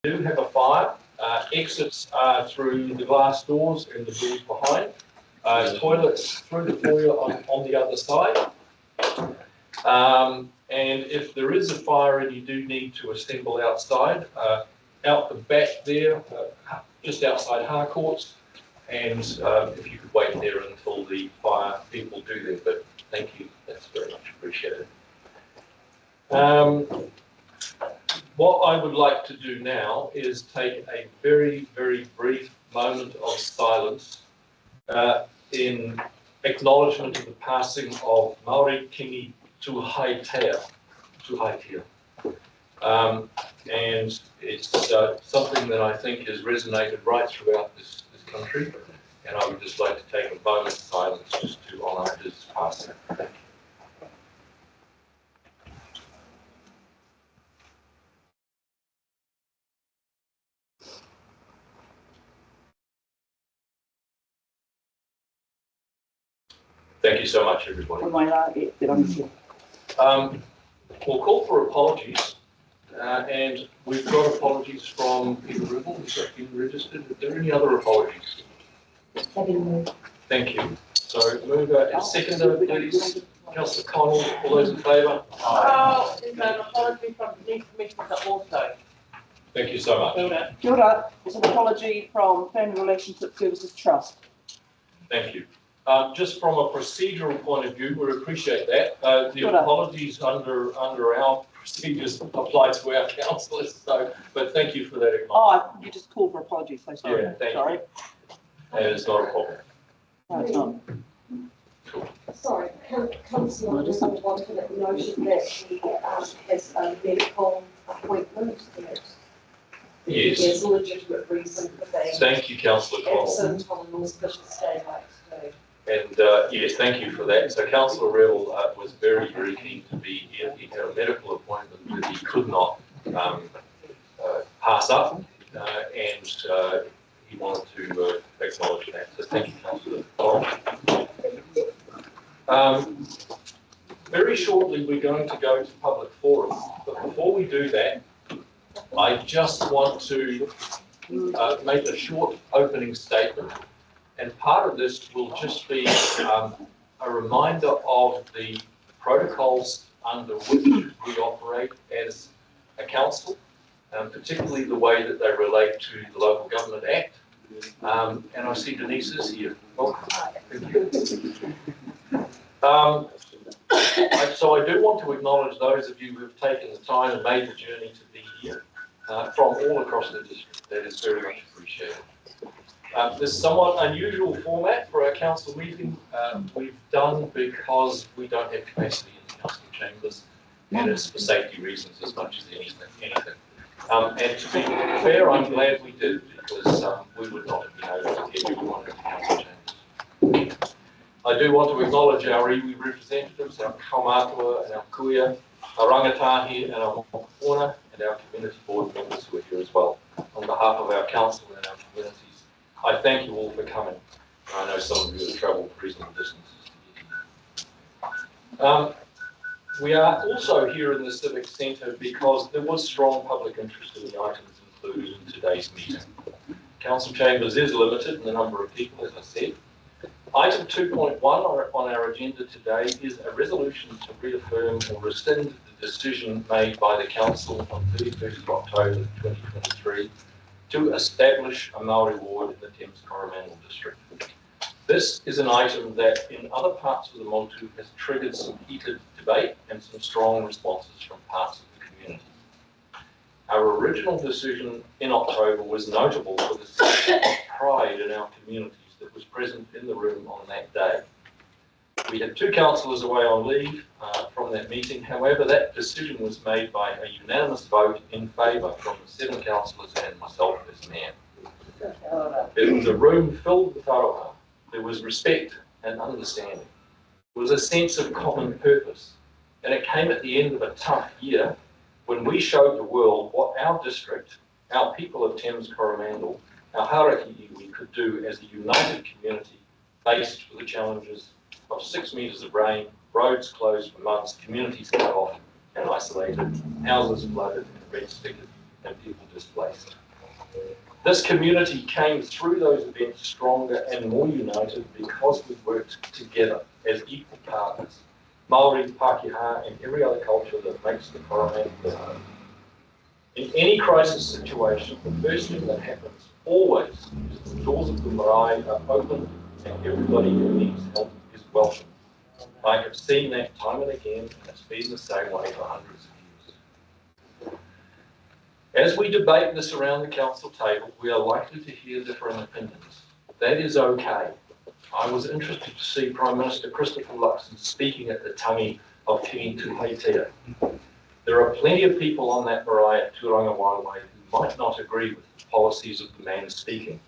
do have a fire. Exits are through the glass doors and the doors behind. Toilets through the foyer on the other side. And if there is a fire and you do need to assemble outside, out the back there, just outside Harcourts, and if you could wait there until the fire people do their bit. Thank you, that's very much appreciated. What I would like to do now is take a very, very brief moment of silence in acknowledgement of the passing of Māori Kingi Tuhaitea. And it's something that I think has resonated right throughout this country, and I would just like to take a moment of silence just to honour his passing. Thank you. Thank you so much, everybody. We'll call for apologies, and we've got apologies from Peter Ribble, who's been registered. Are there any other apologies? Thank you. So, mover and seconder, please. Councillor Connell, all those in favour? Oh, there's an apology from the Commissioner also. Thank you so much. Kia ora. It's an apology from Family Relationship Services Trust. Thank you. Just from a procedural point of view, we appreciate that. The apologies under our procedures apply to our councillors, so, but thank you for that acknowledgement. Oh, you just called for apologies, so sorry. Yeah, thank sorry. you. And it's not a problem. No, it's not. Cool. Sorry, Councillor Ribble wanted a notion that he has a medical appointment. Yes. There's a legitimate reason for that. Thank you, Councillor Connell. Absent on an auspicious day like today. And yes, thank you for that. So Councillor Ribble was very, very keen to be here. He had a medical appointment that he could not pass up, and he wanted to acknowledge that. So thank you, Councillor Connell. Very shortly, we're going to go to public forum, but before we do that, I just want to make a short opening statement. And part of this will just be a reminder of the protocols under which we operate as a council, particularly the way that they relate to the Local Government Act. And I see Denise is here. Welcome. Thank you. So I do want to acknowledge those of you who have taken the time and made the journey to be here from all across the district. That is very much appreciated. This somewhat unusual format for our council meeting we've done because we don't have capacity in the council chambers, and it's for safety reasons as much as anything. And to be fair, I'm glad we did, because we would not have been able to get everyone in the council chambers. I do want to acknowledge our iwi representatives, our kaumātua and our kuia, our rangatahi and our mokopuna, and our community board members who are here as well. On behalf of our council and our communities, I thank you all for coming. I know some of you have travelled reasonable distances to get here. We are also here in the Civic Centre because there was strong public interest in the items included in today's meeting. Council Chambers is limited in the number of people, as I said. Item 2.1 on our agenda today is a resolution to reaffirm or rescind the decision made by the Council on 31st of October 2023 to establish a Māori Ward in the Thames Coromandel District. This is an item that in other parts of the Montu has triggered some heated debate and some strong responses from parts of the community. Our original decision in October was notable for the sense of pride in our communities that was present in the room on that day. We had 2 councillors away on leave from that meeting. However, that decision was made by a unanimous vote in favour from the 7 councillors and myself as mayor. It was a room filled with aroha. There was respect and understanding. There was a sense of common purpose. And it came at the end of a tough year when we showed the world what our district, our people of Thames Coromandel, our Haraki iwi could do as a united community faced with the challenges of 6 metres of rain, roads closed for months, communities cut off and isolated, houses flooded and red-stickered, and people displaced. This community came through those events stronger and more united because we worked together as equal partners, Māori, Pākehā, and every other culture that makes the Koromant live. In any crisis situation, the first thing that happens always is the doors of the marae are open and everybody who needs help is welcome. I have seen that time and again, and it's been the same way for hundreds of years. As we debate this around the council table, we are likely to hear different opinions. That is okay. I was interested to see Prime Minister Christopher Luxon speaking at the tangi of Kingi Tuheitia. There are plenty of people on that marae at Turanga Wairwai who might not agree with the policies of the man speaking,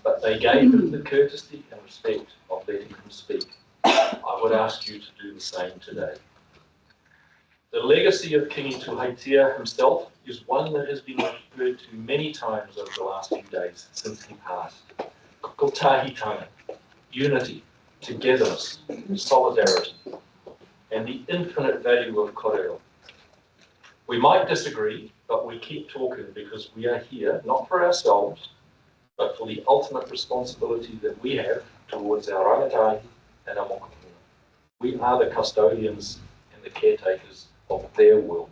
but they gave him the courtesy and respect of letting him speak. I would ask you to do the same today. The legacy of Kingi Tuheitia himself is one that has been referred to many times over the last few days since he passed. Kotahitanga, unity, togetherness, solidarity, and the infinite value of korero. We might disagree, but we keep talking because we are here, not for ourselves, but for the ultimate responsibility that we have towards our rangatahi and our mokopuna. We are the custodians and the caretakers of their world.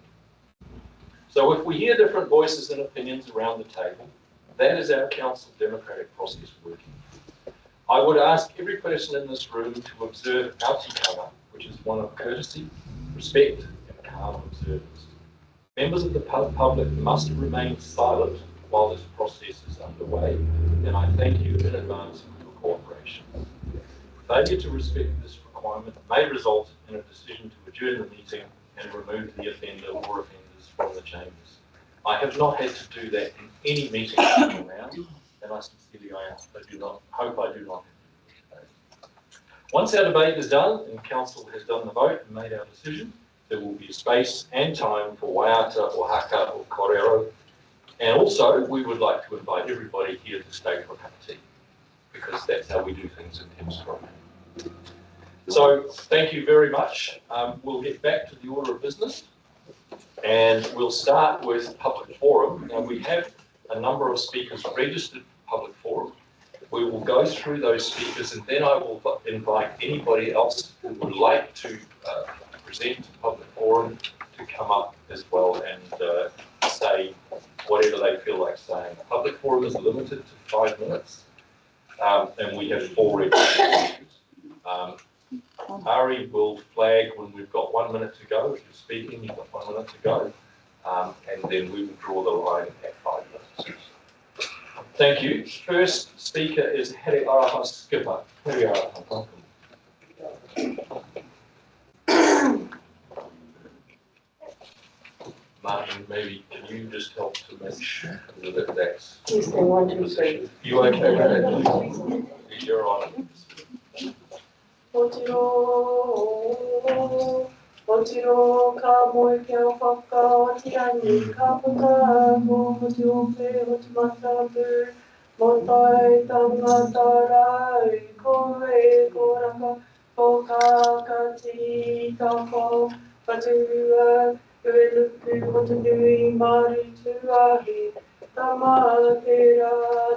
So if we hear different voices and opinions around the table, that is our council democratic process working. I would ask every person in this room to observe our tikanga, which is one of courtesy, respect, and calm observance. Members of the public must remain silent while this process is underway, and I thank you in advance for your cooperation. Failure to respect this requirement may result in a decision to adjourn the meeting and remove the offender or offenders from the chambers. I have not had to do that in any meeting around, and I sincerely hope I do not have to do today. Once our debate is done and council has done the vote and made our decision, there will be space and time for waiata or haka or korero. And also, we would like to invite everybody here to stay for a cup of tea, because that's how we do things in Thames Koromant. So, thank you very much. We'll get back to the order of business, and we'll start with public forum. Now, we have a number of speakers registered for public forum. We will go through those speakers, and then I will invite anybody else who would like to present to public forum to come up as well and say whatever they feel like saying. Public forum is limited to 5 minutes, and we have 4 registered. Ari will flag when we've got 1 minute to go. If you're speaking, you've got 1 minute to go, and then we will draw the line at 5 minutes. Thank you. First speaker is Here Araha Skipper. Here Araha, welcome. Martin, maybe can you just help to make sure that that's... Tuesday, 1, 2, 3. You okay with that? You're on. Otiro ka moe kia whaka o tirani ka puta mo te ope o te matapu mo tai tangata rai koe koraka o ka kati tako paturua ue luku o te nui Māori tuahi tama te rā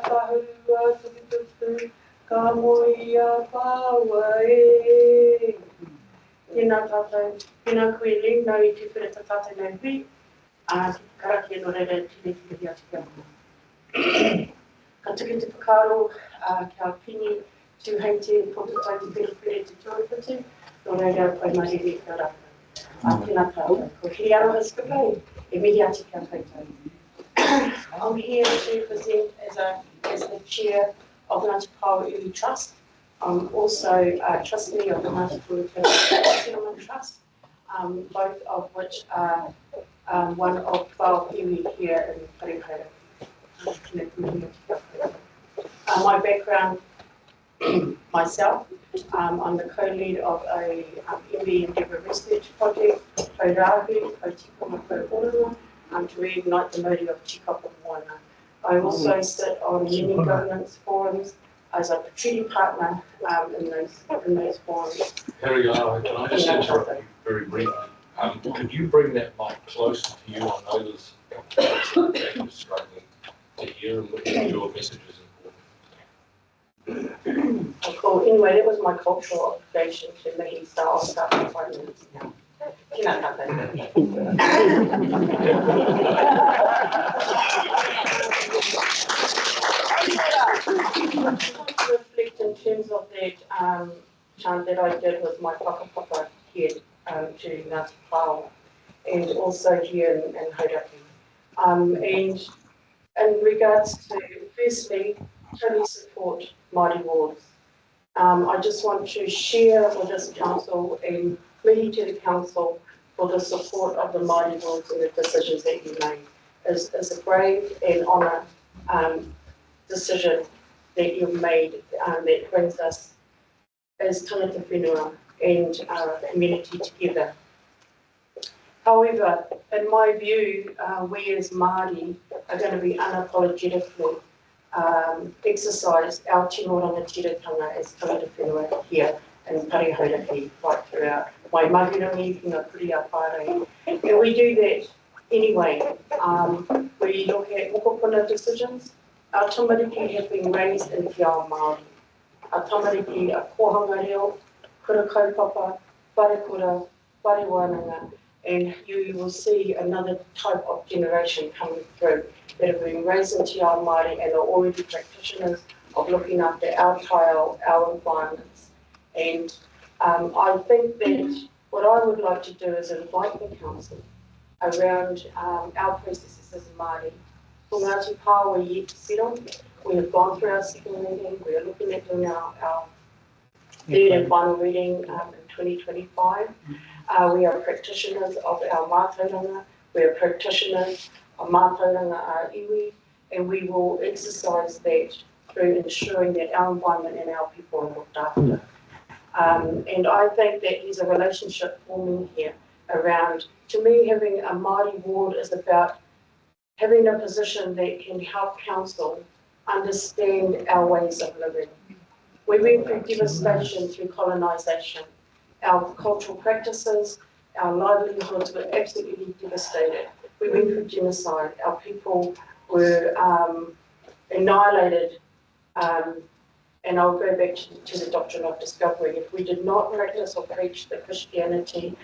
tahua tukutuku ka moia pāwai. Tēnā tātou, tēnā koe ling, nau I te whirata tātou nau hui, Karakia no reira tēnei te mihi atu kia mua. Ka tuku te whakaro kia pini tūheiti potatai te whirapire te tuarapatu, no reira pai mariri kia raka. Tēnā tātou, ko Here Araha Skipper, e mihi atu kia koutou. I'm here to present as the chair of the Ngāti Pāoiwi Trust. I'm also a trustee of the Ngāti Pāoiwi Settlement Trust, both of which are one of 12 iwi here in Karakia. My background, myself, I'm the co-lead of a iwi endeavour research project, Tau Rāhui, Tau Tikoma Tau Orua, to reignite the modi of Tikapa Moana. I also sit on many governance forums as a treaty partner in those forums. Ariana, can I just interrupt you very briefly? Could you bring that mic closer to you? I know there's a couple of message is important. Cool. Anyway, that was my cultural obligation to me, so I'll start in 5 minutes now. Reflect in terms of that chant that I did with my whakapapa here to Ngāti Pāo, and also here in Hauraki. And in regards to, firstly, totally support Māori wards. I just want to share with this council and really to the council for the support of the Māori wards and the decisions that you made. It's a brave and honour decision that you've made that brings us as tangata whenua and our community together. However, in my view, we as Māori are going to be unapologetically exercise our tino rangatiratanga as tangata whenua here in Hauraki right throughout. Mai mahirangi, Ngā Kuria Pārei. And we do that anyway. We look at mokopuna decisions. Our tamariki have been raised in Te Ao Māori. Our tamariki are kohanga reo, kura kaupapa, whare kura, whare wānanga, and you will see another type of generation coming through that have been raised in Te Ao Māori and are already practitioners of looking after our tile, our environments. And I think that what I would like to do is invite the council around our processes as Māori. For Ngāti Pāo, we're yet to settle. We have gone through our second reading. We are looking at doing our third and final reading in 2025. We are practitioners of our mātauranga. We are practitioners of mātauranga iwi, and we will exercise that through ensuring that our environment and our people are looked after. And I think that there's a relationship forming here around, to me, having a Māori ward is about having a position that can help council understand our ways of living. We went through devastation through colonisation. Our cultural practices, our livelihoods were absolutely devastated. We went through genocide. Our people were annihilated. And I'll go back to the doctrine of discovery. If we did not practice or preach the Christianity,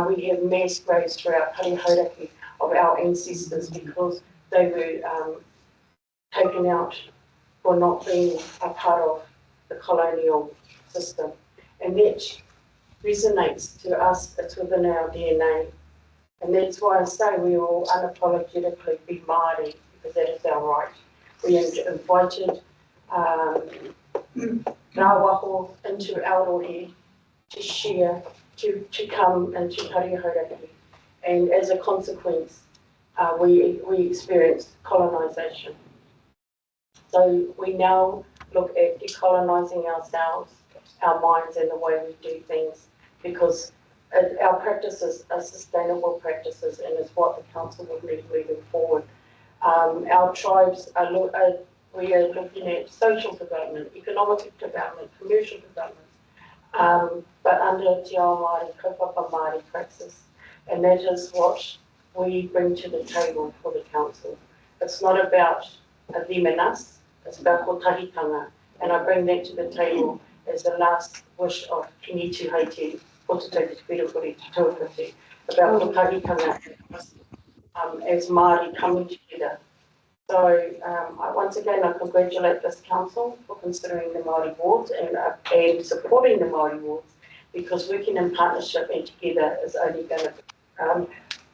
we have mass graves throughout Hauraki of our ancestors because they were taken out for not being a part of the colonial system. And that resonates to us, it's within our DNA. And that's why I say we will unapologetically be Māori, because that is our right. We invited Rāwaho into Aotearoa to share, to come into Hauraki. And as a consequence, we experienced colonisation. So we now look at decolonising ourselves, our minds and the way we do things, because our practices are sustainable practices and is what the council will need moving forward. Our tribes we are looking at social development, economic development, commercial development, but under Te Ao Māori, kaupapa Māori praxis. And that is what we bring to the table for the council. It's not about them and us, it's about kotahitanga. And I bring that to the table as the last wish of Kini Tu Haiti, Potataki Te Whirapuri Te Tuakati, about kotahitanga as Māori coming together. So once again, I congratulate this council for considering the Māori wards and supporting the Māori wards, because working in partnership and together is only going to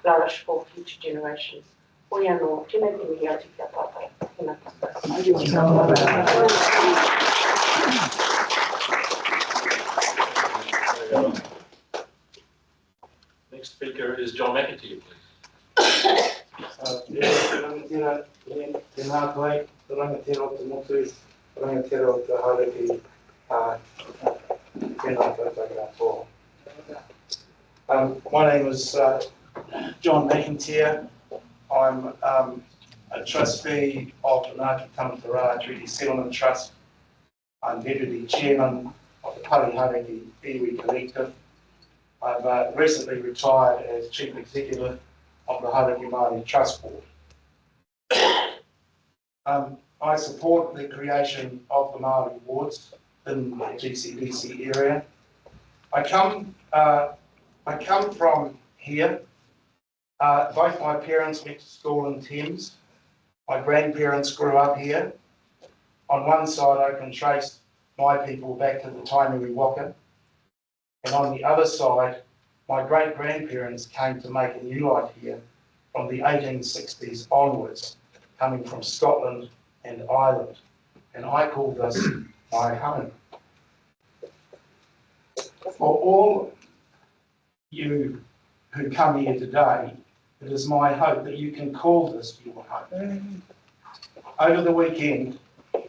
flourish for future generations. Hoi anō, tēnei te mihi atu kia tātou. Tēnā tātou. Next speaker is John McAteer, please. Tēnā koe, rangatira o te motu, rangatira o te Hauraki, tēnā koutou kia tō. My name is John McAteer. I'm a trustee of the Ngāti Tamatara Treaty Settlement Trust. I'm deputy chairman of the Hauraki Iwi Collective. I've recently retired as chief executive of the Hauraki Māori Trust Board. I support the creation of the Māori wards in the GCDC area. I come from here. Both my parents went to school in Thames. My grandparents grew up here. On one side, I can trace my people back to the Tainui Waka. And on the other side, my great-grandparents came to make a new life here from the 1860s onwards, coming from Scotland and Ireland. And I call this my home. For all you who come here today, it is my hope that you can call this your home. Over the weekend,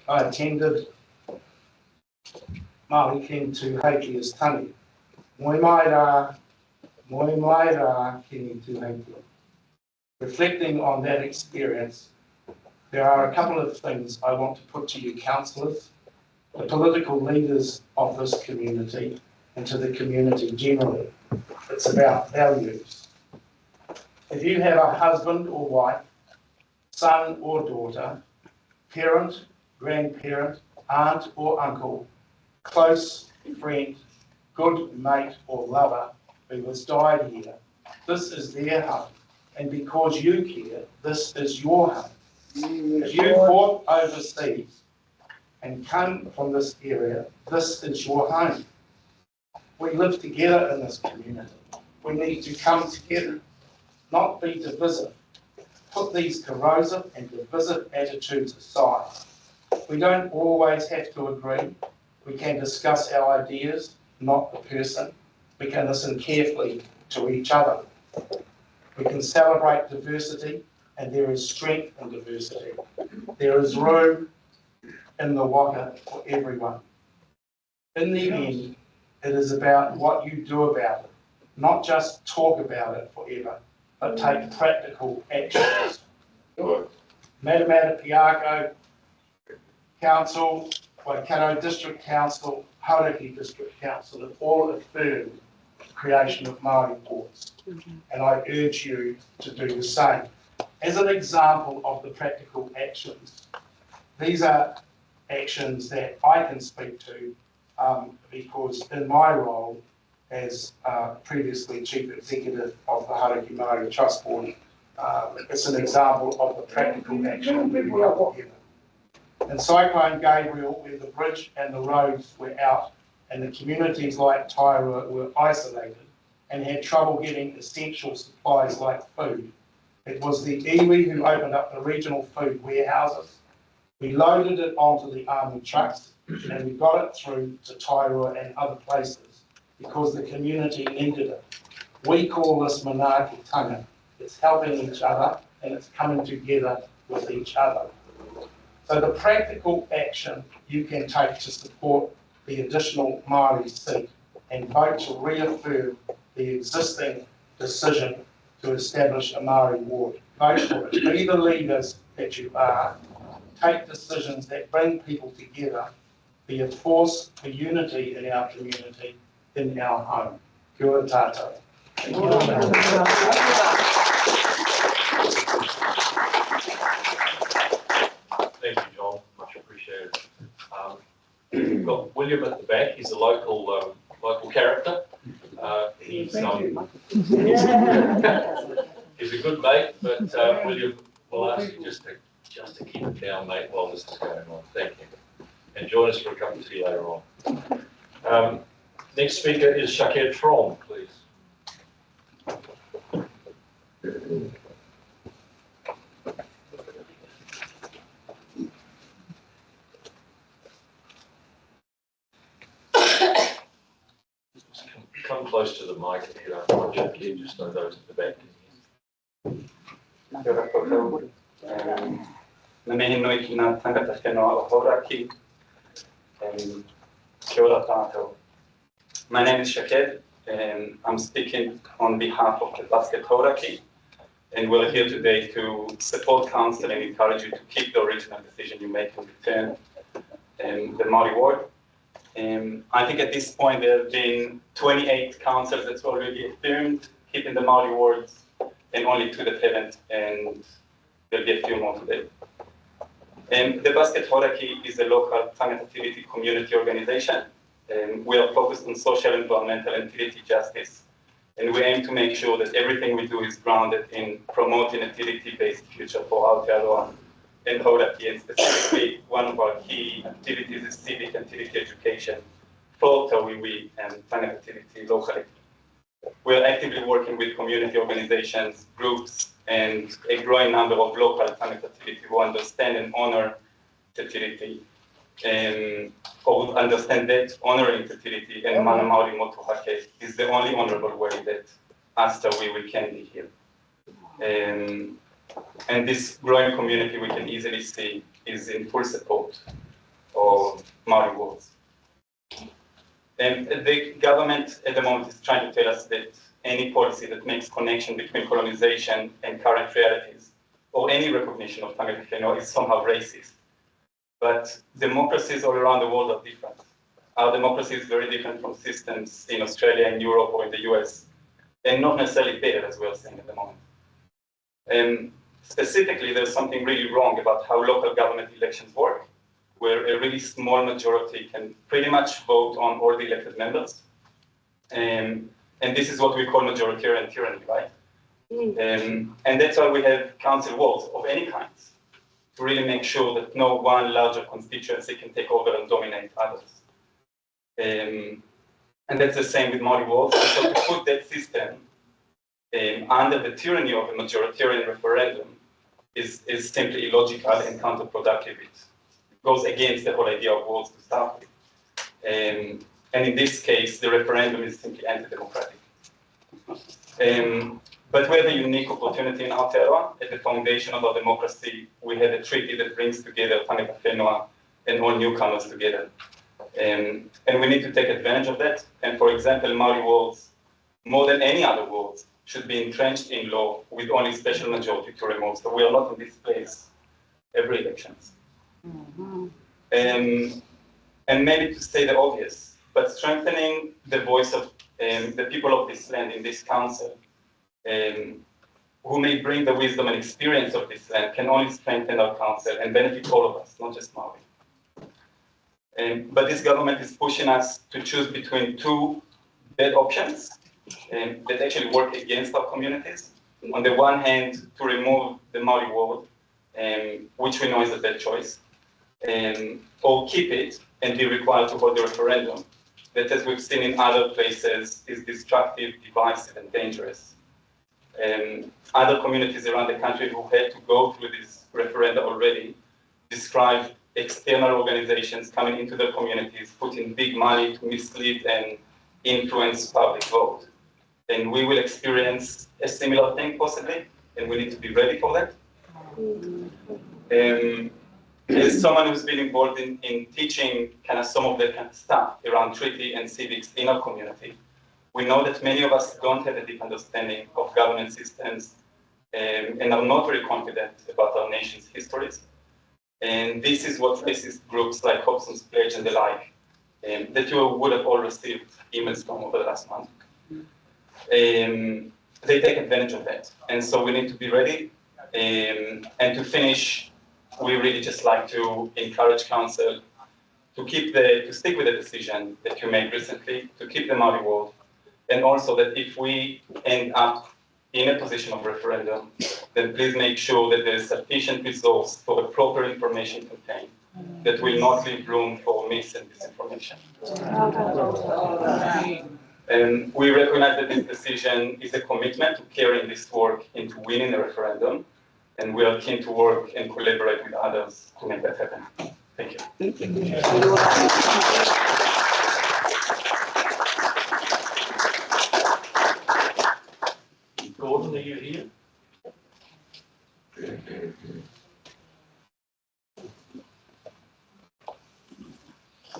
I attended Māori King Tu Heikia's tangi. Moi mai rā King Tu Heikia. Reflecting on that experience, there are a couple of things I want to put to you councillors, the political leaders of this community, and to the community generally. It's about values. If you have a husband or wife, son or daughter, parent, grandparent, aunt or uncle, close friend, good mate or lover who has died here, this is their home. And because you care, this is your home. If you fought overseas and come from this area, this is your home. We live together in this community. We need to come together, not be divisive. Put these corrosive and divisive attitudes aside. We don't always have to agree. We can discuss our ideas, not the person. We can listen carefully to each other. We can celebrate diversity, and there is strength in diversity. There is room in the waka for everyone. In the end, it is about what you do about it, not just talk about it forever, but take practical actions. Matamata Piako Council, Waikato District Council, Hauraki District Council have all affirmed the creation of Māori wards, and I urge you to do the same. As an example of the practical actions, these are actions that I can speak to because in my role as previously Chief Executive of the Hauraki Māori Trust Board, it's an example of the practical action we have together. In Cyclone Gabriel, where the bridge and the roads were out and the communities like Tairua were isolated and had trouble getting essential supplies like food, it was the iwi who opened up the regional food warehouses. We loaded it onto the army trucks and we got it through to Tairua and other places because the community needed it. We call this manaakitanga. It's helping each other and it's coming together with each other. So the practical action you can take to support the additional Māori seat and vote to reaffirm the existing decision to establish a Māori ward. Vote for it. Be the leaders that you are. Take decisions that bring people together. Be a force for unity in our community, in our home. Kia ora tātou. Thank you, John. Much appreciated. We've got William at the back. He's a local character. He's a good mate, but William will ask you just to keep it down, mate, while this is going on. Thank you. And join us for a cup of tea later on. Next speaker is Shakir Tron, please. Come close to the mic if you don't mind, Shakir, just so those at the back can hear. Kia ora koutou. Me mihi nui ki ngā tangata whenua o Hauraki. Kia ora tātou. My name is Shakir, and I'm speaking on behalf of the Basket Hauraki, and we're here today to support council and encourage you to keep the original decision you make and return the Māori Ward. I think at this point there have been 28 councils that's already affirmed keeping the Māori wards, and only 2 that haven't, and there'll be a few more today. The Basket Horaki is a local tangata tiriti community organization. We are focused on social, environmental, and tiriti justice. And we aim to make sure that everything we do is grounded in promoting a tiriti-based future for Aotearoa and Horaki. And specifically, one of our key activities is civic and tiriti education for Tawiwi and tangata tiriti locally. We are actively working with community organizations, groups, and a growing number of local tangata tiriti who understand and honor the tiriti, or understand that honoring the tiriti and mana Māori motuhake is the only honorable way that us Tawiwi can be here. And this growing community we can easily see is in full support of Māori Ward. And the government at the moment is trying to tell us that any policy that makes connection between colonization and current realities, or any recognition of tangata whenua, is somehow racist. But democracies all around the world are different. Our democracy is very different from systems in Australia, in Europe, or in the US, and not necessarily better, as we are saying at the moment. Specifically, there's something really wrong about how local government elections work, where a really small majority can pretty much vote on all the elected members. And this is what we call majoritarian tyranny, right? And that's why we have council wards of any kind, to really make sure that no one larger constituency can take over and dominate others. And that's the same with Māori wards. So to put that system under the tyranny of a majoritarian referendum is simply illogical and counterproductive. It goes against the whole idea of wards to start with. And in this case, the referendum is simply anti-democratic. But we have a unique opportunity in Aotearoa. At the foundation of our democracy, we have a treaty that brings together tangata whenua and all newcomers together. And we need to take advantage of that. And for example, Māori wards, more than any other wards, should be entrenched in law with only special majority to remove. So we are not in this place every elections. And maybe to say the obvious, but strengthening the voice of the people of this land in this council, who may bring the wisdom and experience of this land, can only strengthen our council and benefit all of us, not just Māori. But this government is pushing us to choose between two bad options that actually work against our communities. On the one hand, to remove the Māori Ward, which we know is a bad choice, or keep it and be required to hold the referendum, that, as we've seen in other places, is destructive, divisive, and dangerous. Other communities around the country who had to go through this referenda already describe external organizations coming into their communities, putting big money to mislead and influence public vote. And we will experience a similar thing possibly, and we need to be ready for that. As someone who's been involved in teaching kind of some of the kind of stuff around treaty and civics in our community, we know that many of us don't have a deep understanding of government systems and are not very confident about our nation's histories. And this is what racist groups like Hobson's Pledge and the like, that you would have all received emails from over the last month. They take advantage of that. And so we need to be ready. And to finish, we really just like to encourage council to stick with the decision that you made recently, to keep the Māori Ward, and also that if we end up in a position of referendum, then please make sure that there is sufficient resource for the proper information contained that will not leave room for mis and disinformation. And we recognize that this decision is a commitment to carrying this work into winning the referendum, and we are keen to work and collaborate with others to make that happen. Thank you. Gordon, are you here?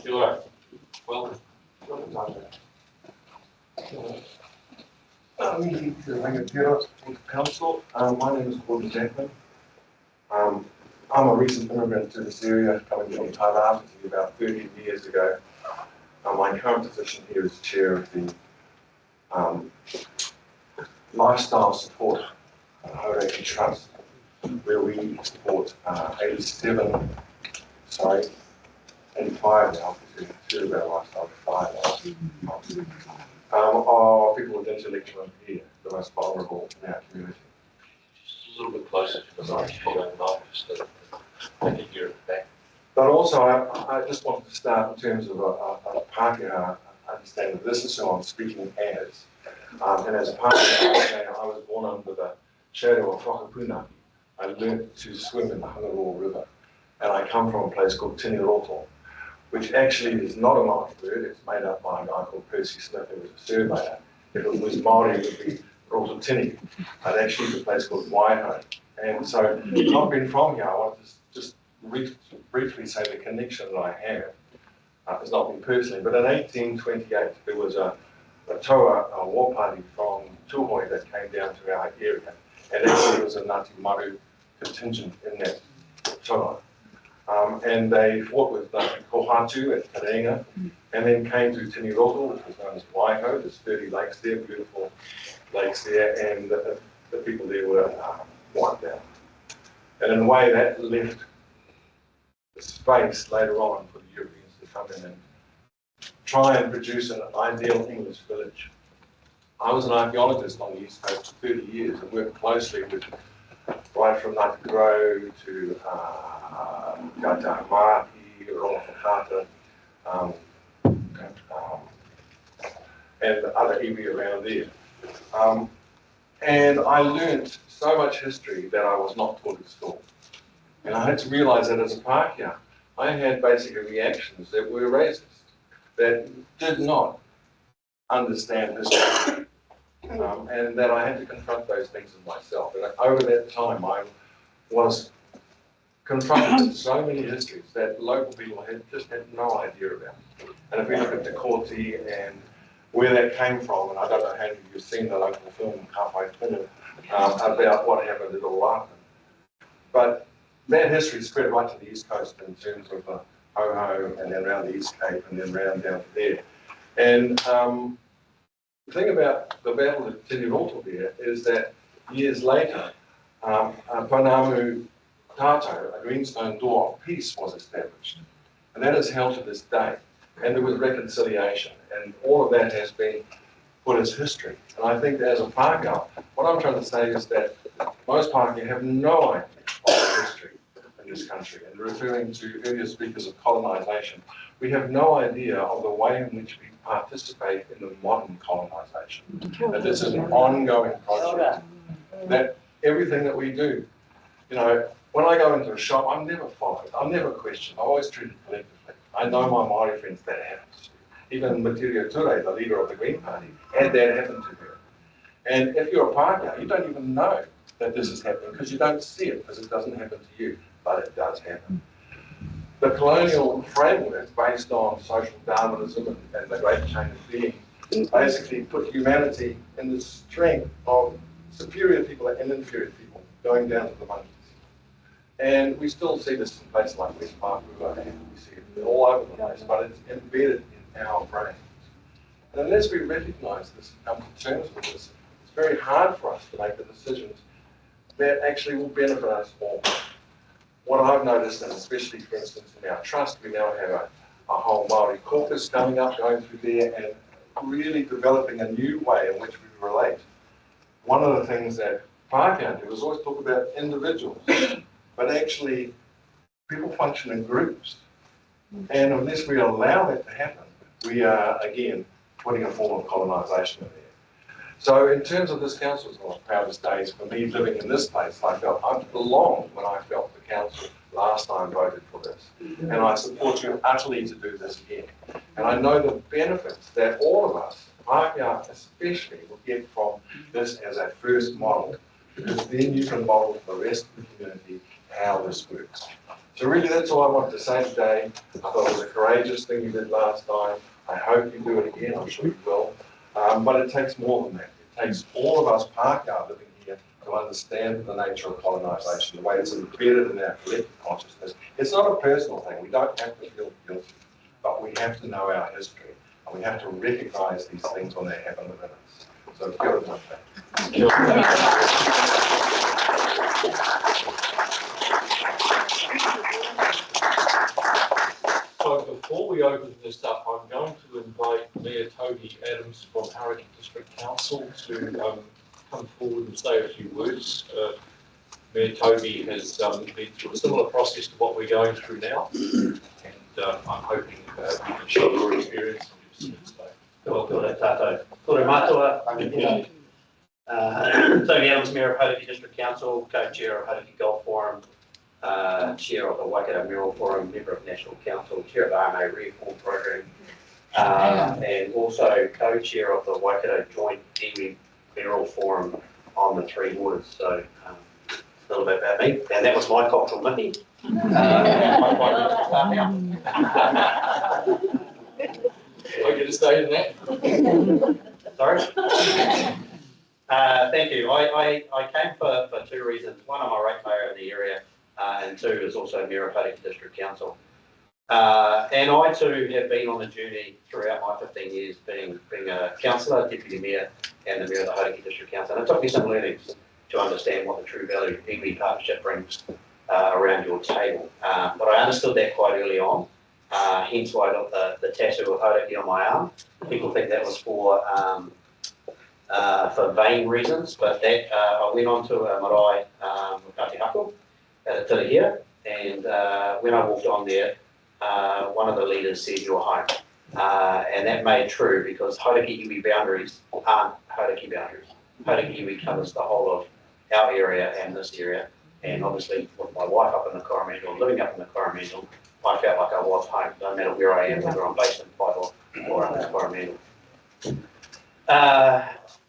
Sure. Welcome. Council. My name is Gordon Jackman. I'm a recent immigrant to this area, coming from Thailand about 30 years ago. My current position here is chair of the Lifestyle Support Hauraki Trust. where we support 85 now, because two of our lifestyle fire now, are people with intellectual impairment, the most vulnerable in our community. Just a little bit closer to the microphone, just so they can hear it back. But also, I just wanted to start in terms of a Pākehā understanding. This is who I'm speaking as. And as a Pākehā, I was born under the shadow of Whakapunaki. I learned to swim in the Hangaroa River. And I come from a place called Tiniroto, which actually is not a Māori word. It's made up by a guy called Percy Smith, who was a surveyor. If it was Māori, it would be Roto Tini. And actually, it's a place called Waiho. And so, not being from here, I want to just briefly say the connection that I have. It's not me personally, but in 1828, there was a toa, a war party from Tūhoe that came down to our area. And actually, there was a Ngāti Maru contingent in that toa. And they fought with Ngāti Kohatu at Karakia, and then came to Tiniroto, which was known as Waiho. There's 30 lakes there, beautiful lakes there, and the people there were wiped out. And in a way, that left the space later on for the Europeans to come in and try and produce an ideal English village. I was an archaeologist on the East Coast for 30 years and worked closely with right from Ngāti Grove to Gatahamaki, Rongwhakata, and the other iwi around there. And I learned so much history that I was not taught at school. And I had to realise that as a Pākehā, I had basically reactions that were racist, that did not understand history, and that I had to confront those things in myself. And over that time, I was confronted with so many histories that local people just had no idea about. And if we look at the Kōti and where that came from, and I don't know how many of you have seen the local film Hawhai Tunu about what happened at Auckland, but that history spread right to the East Coast in terms of Ho-Ho, and then around the East Cape, and then round down to there. And the thing about the battle at Tiniroto there is that years later, Pounamu Tātou, a greenstone door of peace, was established. And that is held to this day. And there was reconciliation. And all of that has been put as history. And I think that as a Pākehā, what I'm trying to say is that most Pākehā have no idea of history in this country. And referring to earlier speakers of colonisation, we have no idea of the way in which we participate in the modern colonisation. That this is an ongoing project. That everything that we do, you know, when I go into a shop, I'm never followed, I'm never questioned, I'm always treated collectively. I know my Māori friends that happens to. Even Materia Ture, the leader of the Green Party, had that happen to her. And if you're a Pākehā, you don't even know that this is happening because you don't see it, because it doesn't happen to you, but it does happen. The colonial framework based on social Darwinism and the great chain of being basically put humanity in the strength of superior people and inferior people going down to the monkeys. And we still see this in places like West Papua, and we see it all over the place, but it's embedded in our brains. And unless we recognise this and come to terms with this, it's very hard for us to make the decisions that actually will benefit us all. What I've noticed, and especially, for instance, in our trust, we now have a whole Māori caucus coming up, going through there, and really developing a new way in which we relate. One of the things that Pākehā do is always talk about individuals, but actually people function in groups. And unless we allow that to happen, we are, again, putting a form of colonisation in there. So in terms of this council, it's one of the proudest days for me living in this place. I felt I belonged when I felt the council last time voted for this. And I support you utterly to do this again. And I know the benefits that all of us, Pākehā especially, will get from this as a first model, because then you can model for the rest of the community how this works. So really that's all I want to say today. I thought it was a courageous thing you did last time. I hope you do it again, I'm sure you will. But it takes more than that. It takes all of us Pākehā living here to understand the nature of colonisation, the way it's embedded in our collective consciousness. It's not a personal thing. We don't have to feel guilty, but we have to know our history, and we have to recognise these things when they happen within us. So, kia ora. So before we open this up, I'm going to invite Mayor Toby Adams from Karakia District Council to come forward and say a few words. Mayor Toby has been through a similar process to what we're going through now, and I'm hoping you can share your experience and your so. Kia tātou. Kore mātua, rangatira. Toby Adams, Mayor of Karakia District Council, co-chair of Karakia Golf Forum, chair of the Waikato Mural Forum, member of National Council, chair of the RMA Reform Program, and also co-chair of the Waikato Joint Iwi Mural Forum on the Three Waters. So a little bit about me, and that was my cultural mihi. I get to stay in that? Sorry. Thank you. I came for two reasons. One, I'm a ratepayer in the area, and two is also Mayor of Karakia District Council. And I too have been on the journey throughout my 15 years being a councillor, deputy mayor, and the mayor of the Karakia District Council. And it took me some learnings to understand what the true value of iwi partnership brings around your table. But I understood that quite early on. Hence why I got the tattoo of Hauraki on my arm. People think that was for vain reasons, but that I went on to a marae Ngāti Hako at Karakia, and when I walked on there, one of the leaders said, "You're home." And that made true because Hauraki iwi boundaries aren't Hauraki boundaries. Hauraki iwi covers the whole of our area and this area, and obviously with my wife up in the Coromandel, living up in the Coromandel, I felt like I was home, no matter where I am, whether I'm based in Pai or up in the Coromandel.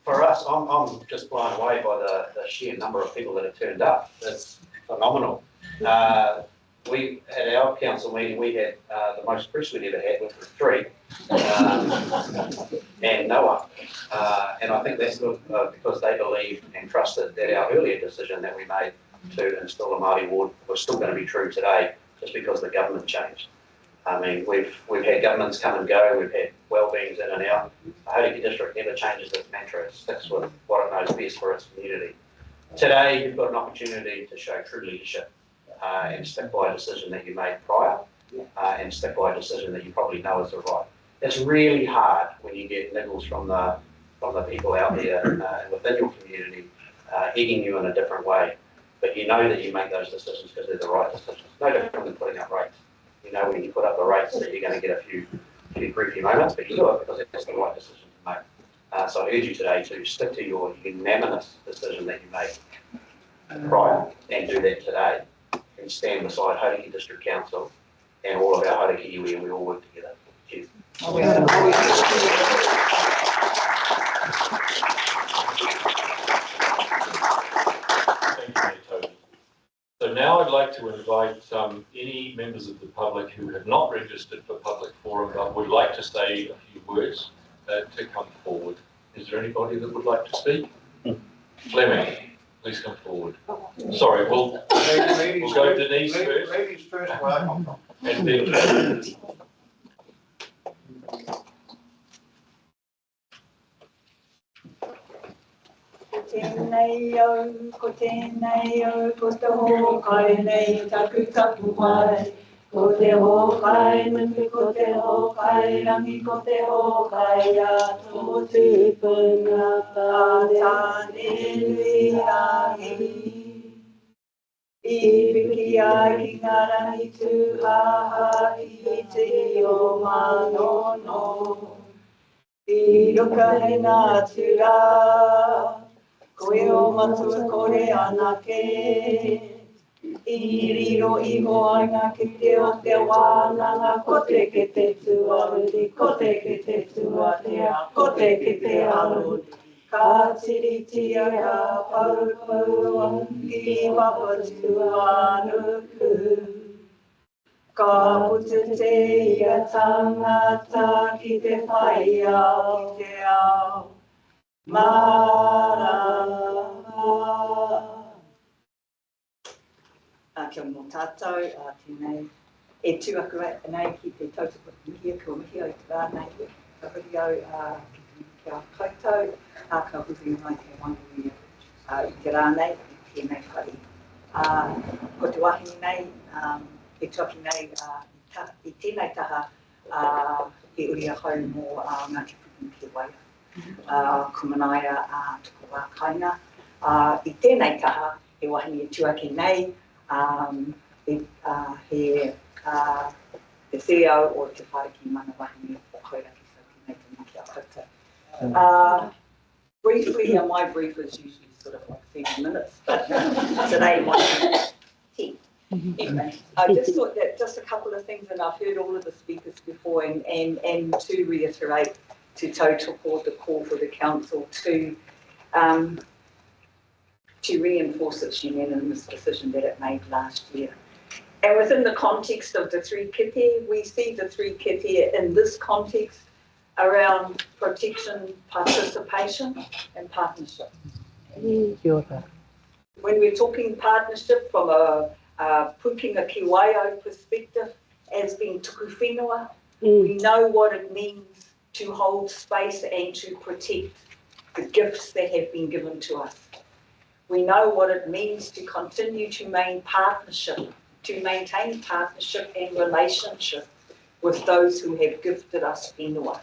For us, I'm just blown away by the sheer number of people that have turned up. It's phenomenal. We, at our council meeting, we had the most press we'd ever had, which was 3, and no one. And I think that's good because they believed and trusted that our earlier decision that we made to install a Māori Ward was still going to be true today, just because the government changed. I mean, we've had governments come and go, we've had well-beings in and out. The Karakia District never changes its mantra, it sticks with what it knows best for its community. Today, you've got an opportunity to show true leadership and stick by a decision that you made prior and stick by a decision that you probably know is the right. It's really hard when you get niggles from the people out there and within your community egging you in a different way. But you know that you make those decisions because they're the right decisions. No different than putting up rates. You know when you put up the rates that you're going to get a few briefy moments, but you do it because it's the right decision to make. So I urge you today to stick to your unanimous decision that you made prior and do that today. And stand beside Karakia District Council and all of our Hauraki iwi, and we all work together. Cheers. Thank you, Mayor Toby. So now I'd like to invite any members of the public who have not registered for public forum but would like to say a few words to come forward. Is there anybody that would like to speak? Fleming, please come forward. Sorry, we'll go Denise first. Ladies first, where I come from. And then Tēnei au, ko tēnei au, ko te hōkai nei, taku tapu mai. Ko te hōkai munu, ko te hōkai rangi, ko te hōkai a tō tūpunga tāne nui rangi. I piki ai ki ngā rangi tūhaha i te o manono. I ruka he ngā tura. Koe o matua kore anake, I riro iho aina ki te o te wānanga, ko te ke te tuaruri, ko te ke te tuatea, ko te ke te aruri. Ka tiritia ka parupau, I wapatu anuku. Ka putu te ia tangata ki te whai au ki te ao. Marama. Kia ora mō tātou, tēnei e tūaku nei ki te tautoko mihi, kua mihi au te rānei, ka huri au ki a koutou, ka huri mai te wanguia I te rānei, tēnei whare Ko te wahine nei, e tuaki nei i tēnei taha e uri a hau mō Ngāti Puken ki waia. Kumanaia tuku wā kainga. I tēnei taha e wahine e tuaki nei, he te CEO o te whareki mana wahine o Kairaki, so ki nei te miki a koutou. Briefly, my brief is usually sort of like 30 minutes, but today might be 10. Anyway, I just thought that just a couple of things, and I've heard all of the speakers before, and to reiterate to tautoko the call for the council to reinforce its unanimous decision that it made last year. And within the context of the three kete, we see the three kete in this context around protection, participation, and partnership. When we're talking partnership from a Pukinga ki waio perspective, as being tuku whenua, we know what it means to hold space and to protect the gifts that have been given to us. We know what it means to continue to maintain partnership and relationship with those who have gifted us whenua.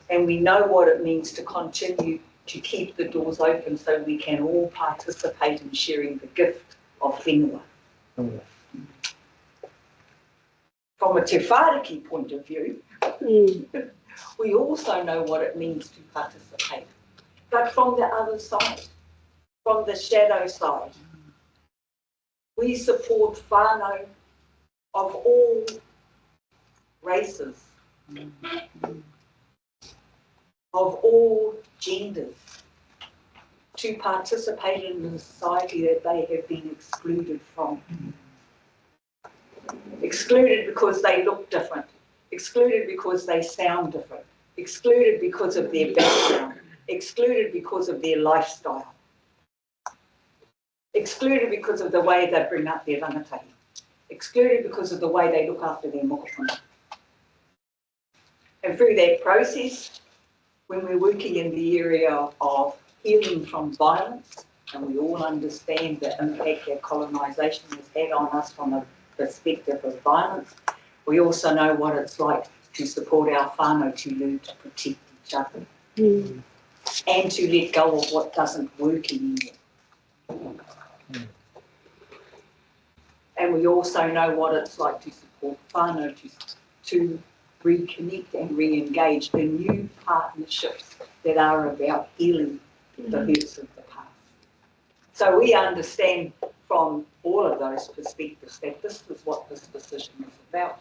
And we know what it means to continue to keep the doors open so we can all participate in sharing the gift of whenua. From a te whāriki point of view, we also know what it means to participate. But from the other side, from the shadow side, we support whānau of all races, of all genders, to participate in the society that they have been excluded from. Excluded because they look different, excluded because they sound different, excluded because of their background, excluded because of their lifestyle, excluded because of the way they bring up their rangatahi, excluded because of the way they look after their mokopuna. And through that process, when we're working in the area of healing from violence, and we all understand the impact that colonisation has had on us from a perspective of violence, we also know what it's like to support our whānau to learn to protect each other and to let go of what doesn't work anymore. And we also know what it's like to support whānau to reconnect and re-engage in new partnerships that are about healing the hurts of the past. So we understand from all of those perspectives that this is what this decision is about.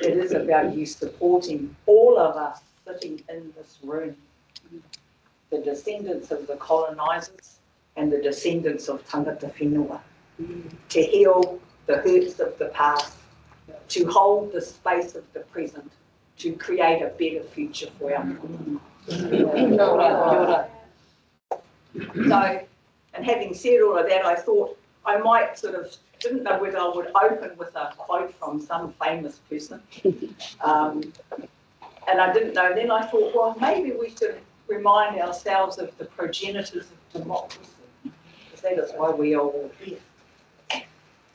It is about you supporting all of us sitting in this room, the descendants of the colonisers and the descendants of tangata whenua, to heal the hurts of the past, to hold the space of the present, to create a better future for our So, and having said all of that, I thought I might didn't know whether I would open with a quote from some famous person. And I didn't know, then I thought, well, maybe we should remind ourselves of the progenitors of democracy, because that is why we are all here.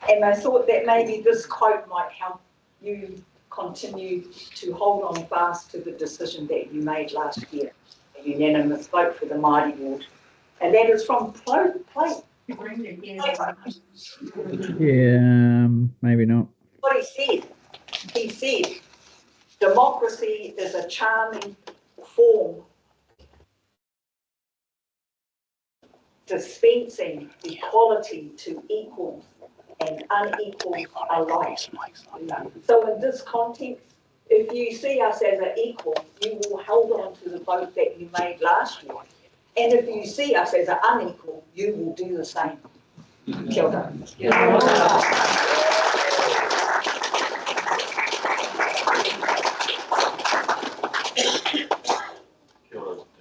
And I thought that maybe this quote might help you continue to hold on fast to the decision that you made last year, a unanimous vote for the Māori Ward. And that is from Plate. Yeah, maybe not. What he said, democracy is a charming form dispensing equality to equals and unequals alike. So in this context, if you see us as an equal, you will hold on to the vote that you made last year. And if you see us as an unequal, you will do the same. Kia ora. Kia ora,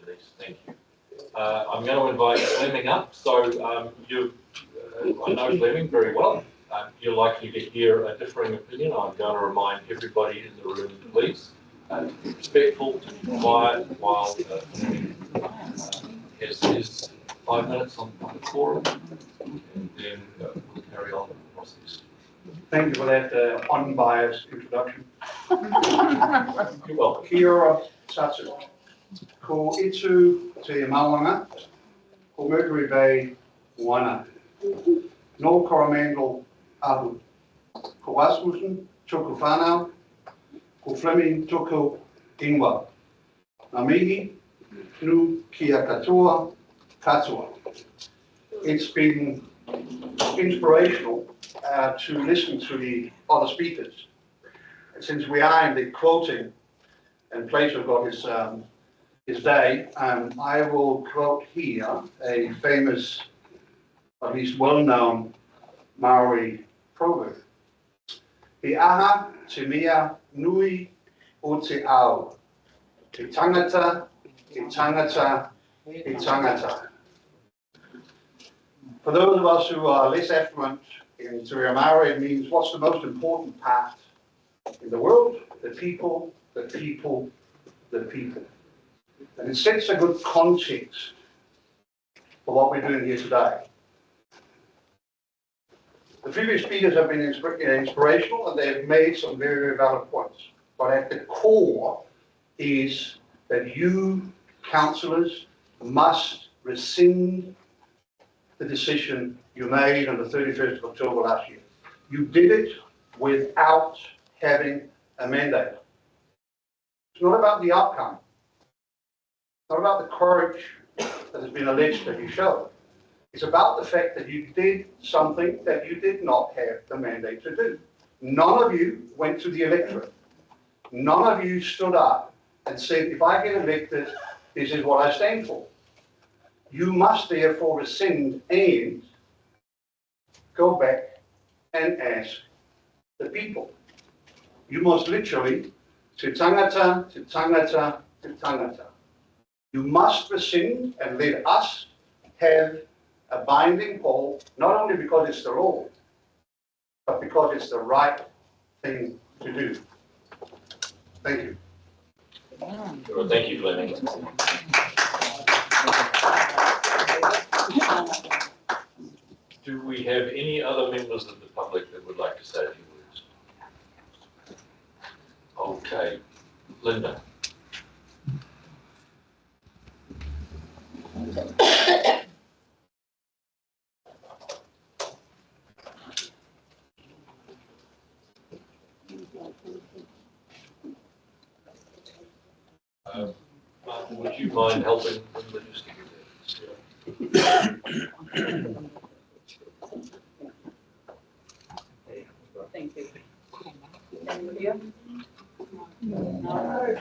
Denise, thank you. I'm going to invite Fleming up. So I know Fleming very well. You're likely to hear a differing opinion. I'm going to remind everybody in the room, please, to be respectful, to be quiet while Fleming has his 5 minutes on the public forum, and then we'll carry on with the process. Thank you for that unbiased introduction. You're welcome. Kia ora tātou. Ko itu te mawanga, ko Mercury Bay wana. No Coromandel ahu. Ko Asmussen, tuku whanau, ko Fleming tuku inwa. Ngā mihi, nu kia katoa, katoa. It's been inspirational to listen to the other speakers. And since we are in the quoting, and Plato got his day, I will quote here a famous, at least well-known Māori proverb. He aha te mea nui o te ao. He tangata, he tangata, he tangata. For those of us who are less affluent in Te Reo Māori, it means what's the most important part in the world? The people, the people, the people. And it sets a good context for what we're doing here today. The previous speakers have been inspirational and they've made some very, very valid points. But at the core is that you, councillors, must rescind the decision you made on the 31st of October last year. You did it without having a mandate. It's not about the outcome. It's not about the courage that has been alleged that you showed. It's about the fact that you did something that you did not have the mandate to do. None of you went to the electorate. None of you stood up and said, if I get elected, this is what I stand for. You must therefore rescind and go back and ask the people. You must literally, te tangata, te tangata, te tangata. You must rescind and let us have a binding poll, not only because it's the law, but because it's the right thing to do. Thank you. Sure, thank you, Fleming. Do we have any other members of the public that would like to say a few words? Okay, Linda. Martin, would you mind helping Linda just to get that? Thank you. Anybody here? Martin,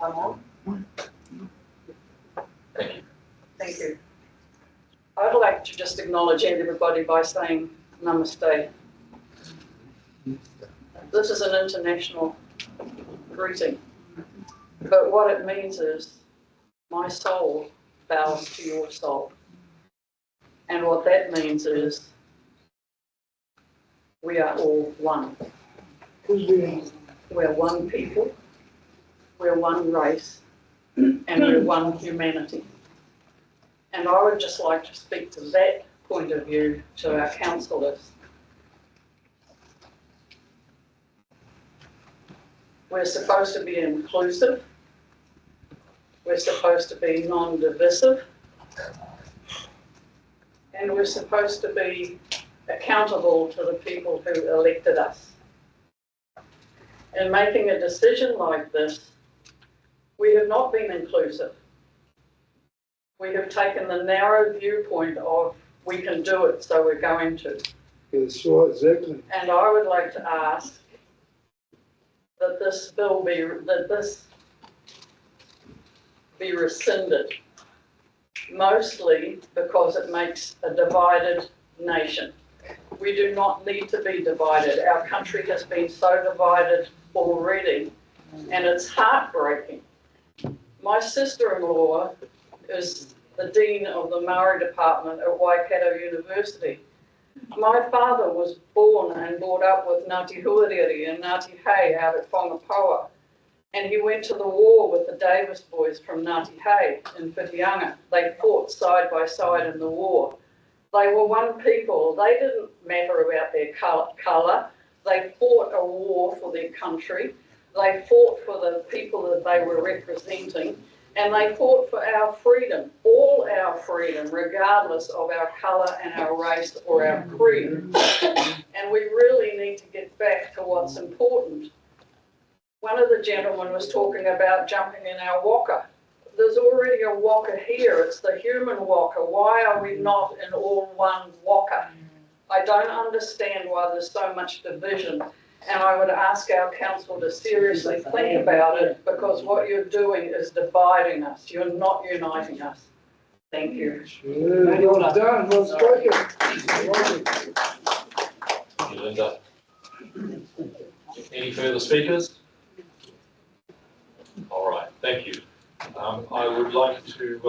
I'm on. thank you. Thank you. I'd like to just acknowledge everybody by saying namaste. This is an international greeting, but what it means is my soul bows to your soul. And what that means is we are all one. We're one people, we're one race, and we're one humanity. And I would just like to speak to that point of view to our councillors. We're supposed to be inclusive. We're supposed to be non-divisive. And we're supposed to be accountable to the people who elected us. In making a decision like this, we have not been inclusive. We have taken the narrow viewpoint of we can do it, so we're going to. Yes, sure, exactly. And I would like to ask that this bill be rescinded, mostly because it makes a divided nation. We do not need to be divided. Our country has been so divided already, and it's heartbreaking. My sister-in-law is the Dean of the Maori Department at Waikato University. My father was born and brought up with Ngāti Huariri and Ngāti Hei out at Whangapoa. And he went to the war with the Davis boys from Ngāti Hei in Whitianga. They fought side by side in the war. They were one people. They didn't matter about their colour. They fought a war for their country. They fought for the people that they were representing. And they fought for our freedom, all our freedom, regardless of our colour and our race or our creed. And we really need to get back to what's important. One of the gentlemen was talking about jumping in our waka. There's already a waka here. It's the human waka. Why are we not in all one waka? I don't understand why there's so much division. And I would ask our council to seriously think about it, because what you're doing is dividing us. You're not uniting us. Thank you. Well done, well spoken. Thank you, Linda. Any further speakers? All right, thank you. I would like to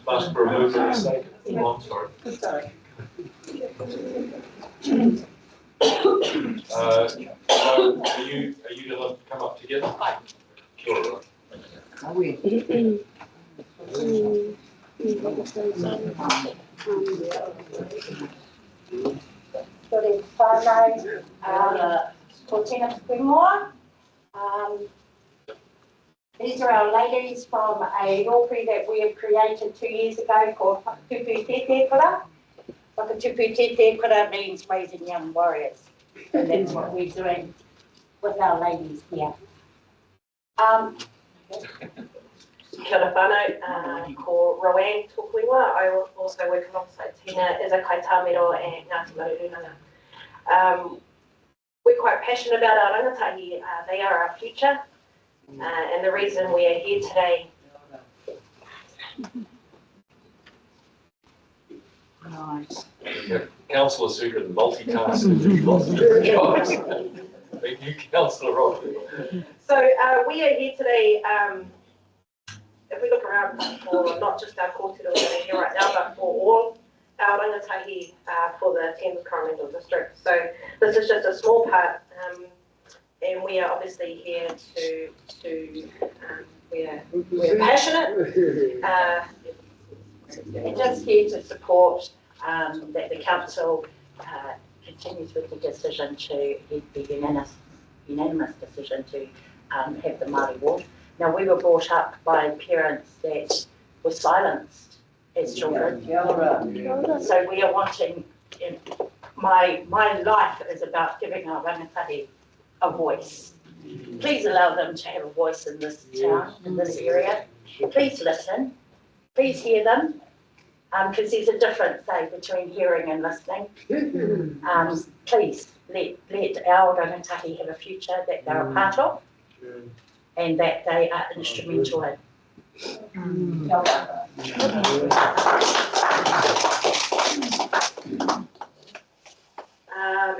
ask for a move in a second. Oh, I'm sorry. So are you going to come up together? Sure. Are we? These are our ladies from a rōpū that we have created 2 years ago called Tupu Tete Kura. Tupu Tete Kura means raising young warriors. And that's what we're doing with our ladies here. Kia ora whānau, ko Rowan Tukuiwa. I also work alongside Tina as a kaitāmero and Ngāti Marurunanga. We're quite passionate about our rangatahi. They are our future. And the reason we are here today. Nice. Councillor Sugar, multitasking, do lots of different jobs. Thank you, Councillor Roger. So we are here today, if we look around for not just our kōrero that are here right now, but for all our rangatahi for the 10th Coromandel District. So this is just a small part, and we are obviously here we're passionate. We're just here to support that the council continues with the decision to the unanimous decision to have the Māori Ward. Now, we were brought up by parents that were silenced as children. So we are wanting, my life is about giving our rangatahi a voice. Please allow them to have a voice in this town, in this area. Please listen. Please hear them. Because there's a difference, say, between hearing and listening. Please let our rangatahi have a future that they're a part of and that they are instrumental in.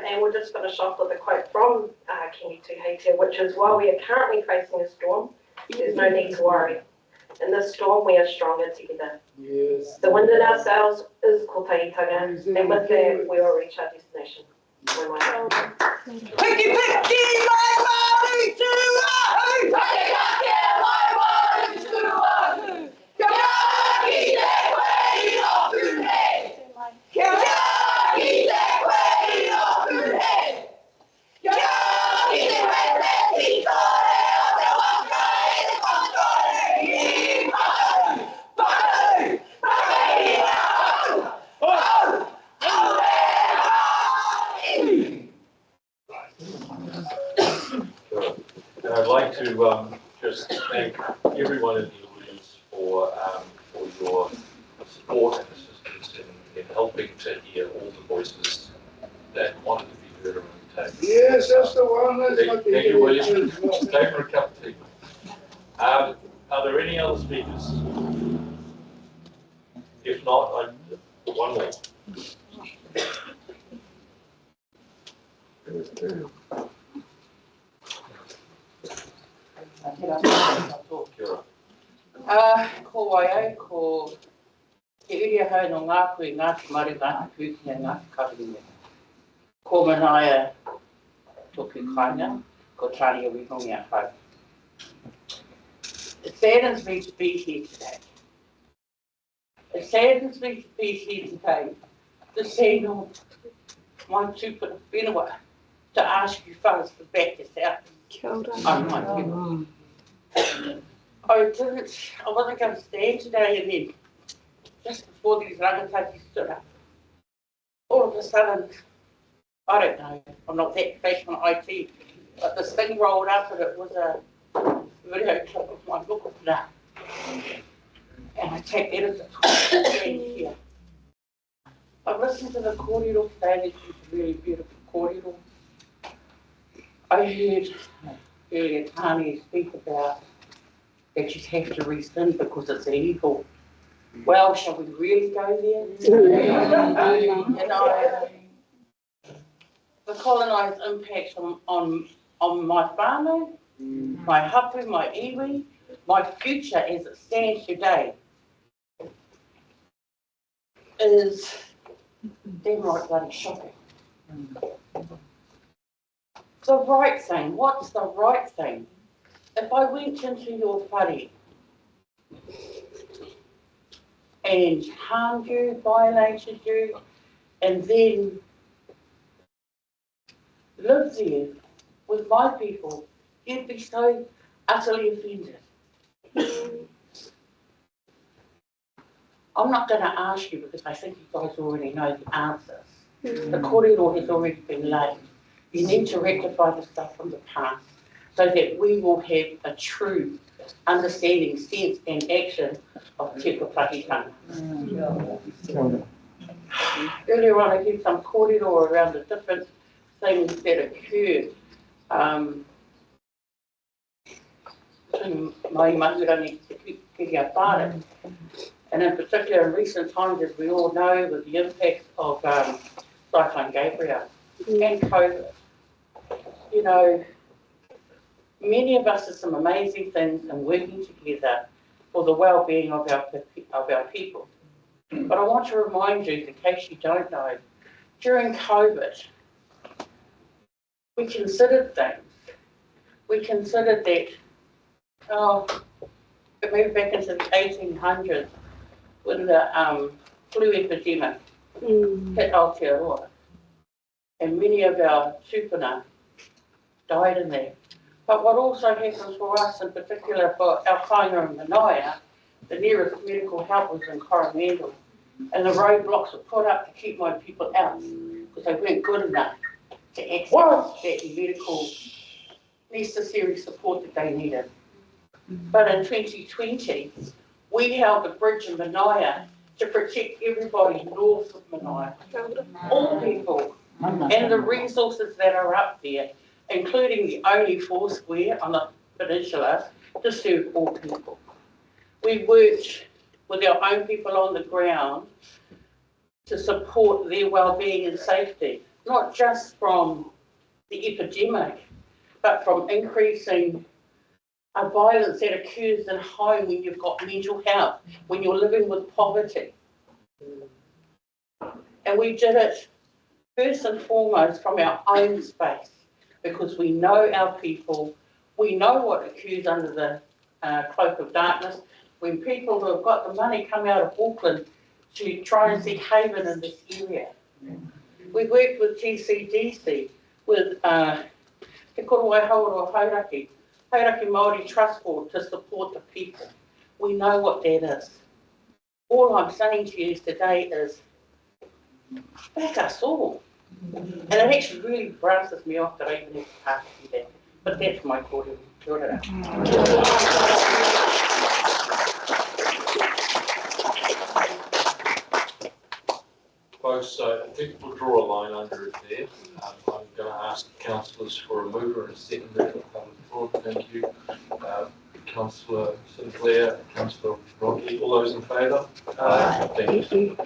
And we'll just finish off with a quote from Kingi Tuheitia, which is, while we are currently facing a storm, there's no need to worry. In this storm, we are stronger together. Yes. The wind in our sails is ko taitaga, and with that, we will reach our destination. Picky, my Māori to Wahoo! Karakia, my Māori to Wahoo! Karakia, te koe o kuhe! Karakia, te koe o kuhe! Karakia, te koe te tore o te waka e te kotore i Wahoo! Wahoo! Wahoo! Oh! And I'd like to just thank everyone in the audience for your support and assistance in helping to hear all the voices that wanted to be heard around the table. Yes, that's the one. Thank you, William. Stay for a cup of tea. Are there any other speakers? If not, one more. Ko waia, ko te iria hau no ngā koe, Ngāti Māori, Ngāti Pūkina, Ngāti Karakia. Ko manaia toku kāinga, ko tānia wihongi a whau. saddens me to be here today. It saddens me to be here today to see no my tupuna whenua to ask you fellas to back us out on my people. I wasn't going to stand today, and then just before these rangataki stood up, all of a sudden, I don't know, I'm not that professional on IT, but this thing rolled up and it was a video clip of my book now. And I take that as a stand here. I've listened to the kōrero today, it's a really beautiful kōrero. I heard earlier Tani speak about that you have to rescind because it's illegal. Well, shall we really go there? You know, the colonised impact on my whānau, my hapu, my iwi, my future as it stands today is damn right bloody shocking. The right thing, what's the right thing? If I went into your whare and harmed you, violated you, and then lived there with my people, you'd be so utterly offended. I'm not going to ask you because I think you guys already know the answers. The kōrero has already been laid. You need to rectify the stuff from the past so that we will have a true understanding, sense and action of te pakitanga. Earlier on I heard some kōrero around the different things that occurred between mai mahurangi te kia whare. And in particular in recent times, as we all know, with the impacts of Cyclone Gabriel and COVID, you know, many of us did some amazing things and working together for the well-being of our people. But I want to remind you, in case you don't know, during COVID, we considered things. We considered that, it moved back into the 1800s when the flu epidemic hit Aotearoa. And many of our tupuna died in there. But what also happens for us, in particular for our whānau and Manaia, the nearest medical help was in Coromandel. And the roadblocks were put up to keep my people out because they weren't good enough to access that medical necessary support that they needed. But in 2020, we held the bridge in Manaia to protect everybody north of Manaia, all people, and the resources that are up there, including the only Foursquare on the peninsula to serve all people. We worked with our own people on the ground to support their well-being and safety, not just from the epidemic, but from increasing violence that occurs in home when you've got mental health, when you're living with poverty. And we did it first and foremost from our own space, because we know our people, we know what occurs under the cloak of darkness, when people who have got the money come out of Auckland to try and seek haven in this area. We worked with TCDC, with Te Korowai Hauroa Hauraki Māori Trust Board to support the people. We know what that is. All I'm saying to you today is, back us all. And it actually really brushes me off that I even have to pass you that. But that's my kōrero. Kia ora. Folks, I think we'll draw a line under it there. I'm going to ask councillors for a mover and a seconder on the floor. Thank you. Councillor Sinclair, Councillor Rocky, all those in favour? Thank you.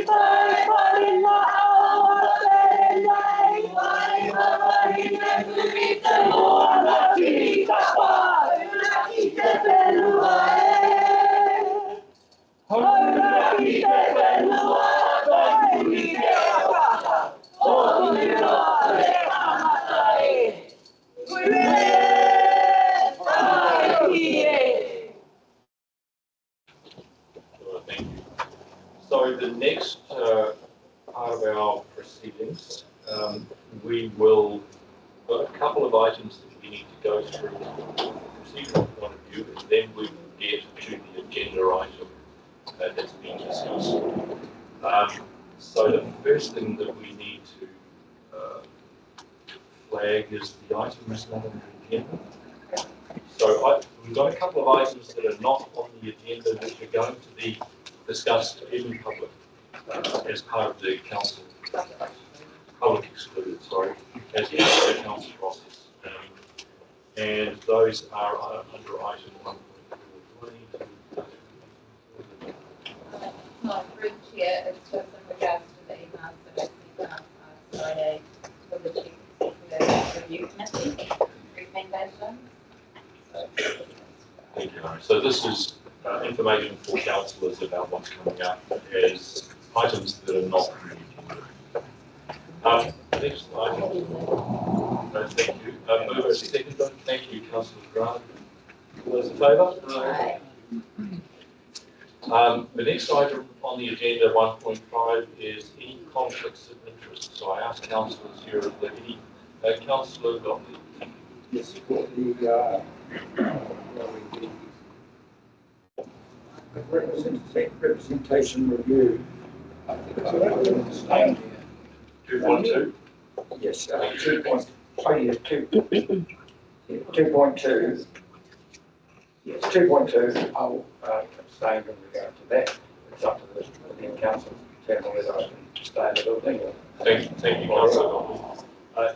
Bye. next part of our proceedings, we will got a couple of items that we need to go through from a procedural point of view, and then we will get to the agenda item that's being discussed. So the first thing that we need to flag is the item is not on the agenda. So we've got a couple of items that are not on the agenda that are going to be discussed in public as part of the council, public excluded, sorry, as part of the council process. And those are under item 1.4. No, through the chair, it's just in regards to the emails that I sent out Friday for the chief review committee, recommendation. Thank you, Mary. So this is information for councillors about what's coming up as items that are not on the agenda. Next item. Thank you. Mover, seconder. Thank you, Councillor Grant. All those in favour? Aye. The next item on the agenda, 1.5, is any conflicts of interest. So I ask councillors here if there are any. Councillor Gottlieb. Yes, for the representation review. I think I will understand here. 2.2? Yes, 2.2. Yeah, 2.2. Yes, 2.2. I'll abstain in regard to that. It's up to the council to determine whether I can stay in the building. Thank you, Councillor Gottlieb.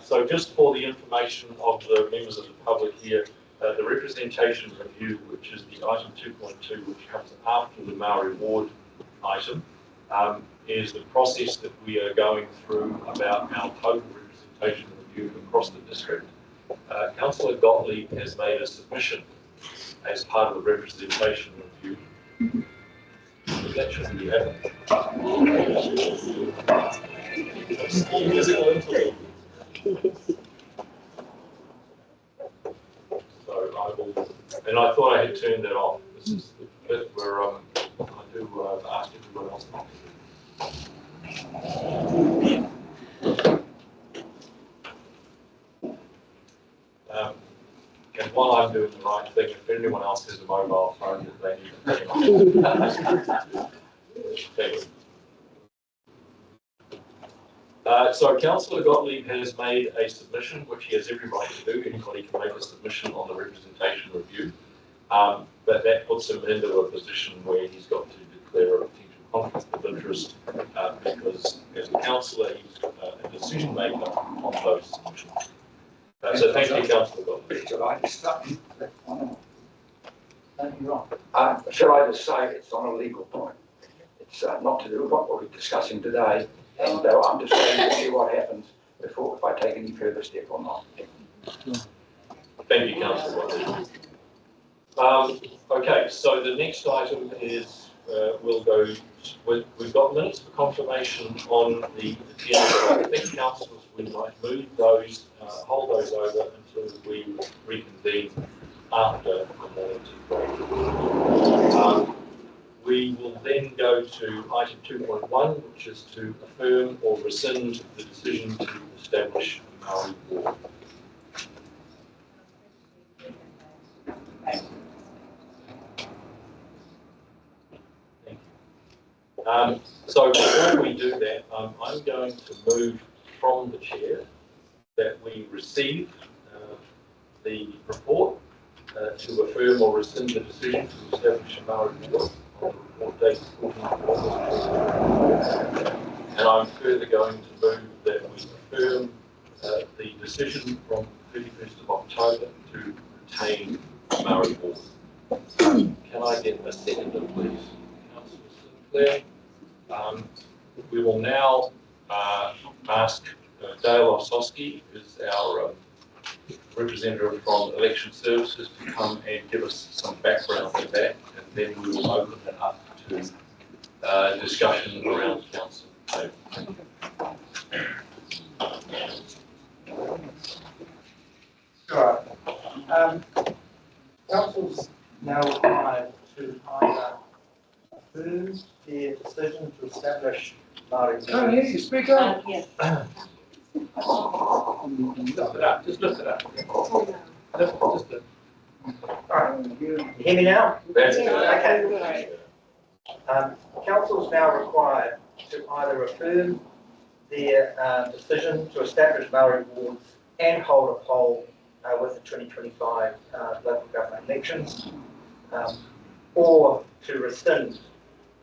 So just for the information of the members of the public here, the representation review, which is the item 2.2, which comes after the Māori Ward item, is the process that we are going through about our total representation review across the district. Councillor Gottlieb has made a submission as part of the representation review. That shouldn't be happening. Physical interlude. So I will, and I thought I had turned that off. This is the bit where I do ask everyone else not to. And while I'm doing the right thing, if anyone else has a mobile phone that they need to turn on. Thank you. So Councillor Gottlieb has made a submission, which he has every right to do. Anybody can make a submission on the representation review. But that puts him into a position where he's got to declare a potential conflict of interest because as a councillor, he's a decision maker on those submissions. So thank you, Councillor Gottlieb. Should I just should I just say it's on a legal point? It's not to do with what we're discussing today. And I'm just waiting to see what happens before if I take any further step or not. Thank you, Councillor Gottlieb. Okay, so the next item is we'll go. We've got minutes for confirmation on the agenda. I think councillors would like move those, hold those over until we reconvene after the morning tea. We will then go to item 2.1, which is to affirm or rescind the decision to establish a Māori Ward. Thank you. So before we do that, I'm going to move from the chair that we receive the report to affirm or rescind the decision to establish a Māori Ward. And I'm further going to move that we affirm the decision from 31st of October to retain Māori Ward. Can I get a seconder, please? Councillor Sinclair. We will now ask Dale Osowski, who's our representative from Election Services, to come and give us some background to that, and then we will open it up to discussion around council table. Sure. Council's now required to either approve their decision to establish Māori Can't hear you, speak up. Yes. Lift it up, just lift it up. Just lift. Alright, you hear me now? That's good. Okay. Council is now required to either affirm their decision to establish Māori wards and hold a poll with the 2025 local government elections, or to rescind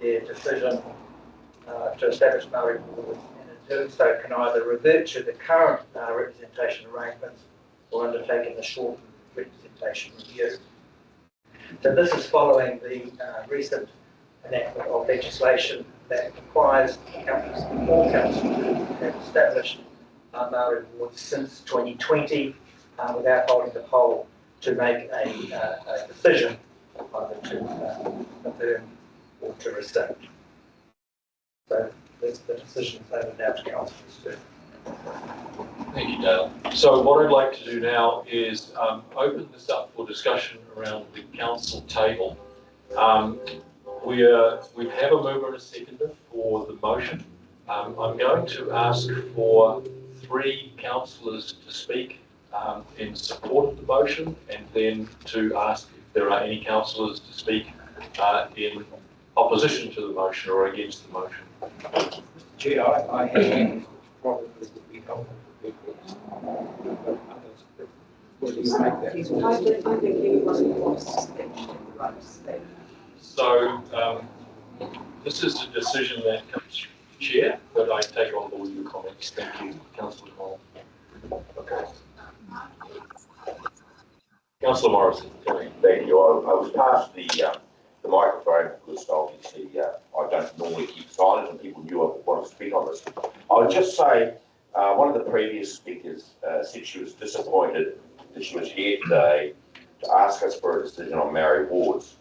their decision to establish Māori wards, and in doing so can either revert to the current representation arrangements or undertake a shortened representation review. So this is following the recent enactment of legislation that requires all councils to have established Māori wards since 2020 without holding the poll to make a decision either to affirm or to rescind. So the decision is over now to councillors to. Thank you, Dale. So what I'd like to do now is open this up for discussion around the council table. We have a mover and a seconder for the motion. I'm going to ask for 3 councillors to speak in support of the motion, and then to ask if there are any councillors to speak in opposition to the motion or against the motion. Chair, I have probably would be helpful for people. What do you make that? I think anyone wants to speak to the right to speak. So this is a decision that comes from the chair, but I take on board your comments. Thank you, Councillor Connell. Okay. Councillor Morrison. Thank you. I was passed the microphone because obviously I don't normally keep silent and people knew I wanted to speak on this. I would just say one of the previous speakers said she was disappointed that she was here today to ask us for a decision on Māori wards.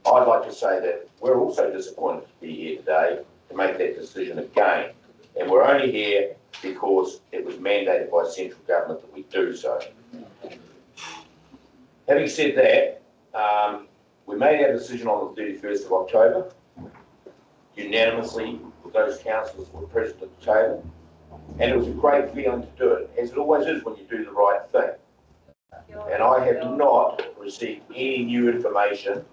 I'd like to say that we're also disappointed to be here today to make that decision again. And we're only here because it was mandated by central government that we do so. Having said that, we made our decision on the 31st of October, unanimously with those councillors who were present at the table. And it was a great feeling to do it, as it always is when you do the right thing. And I have not received any new information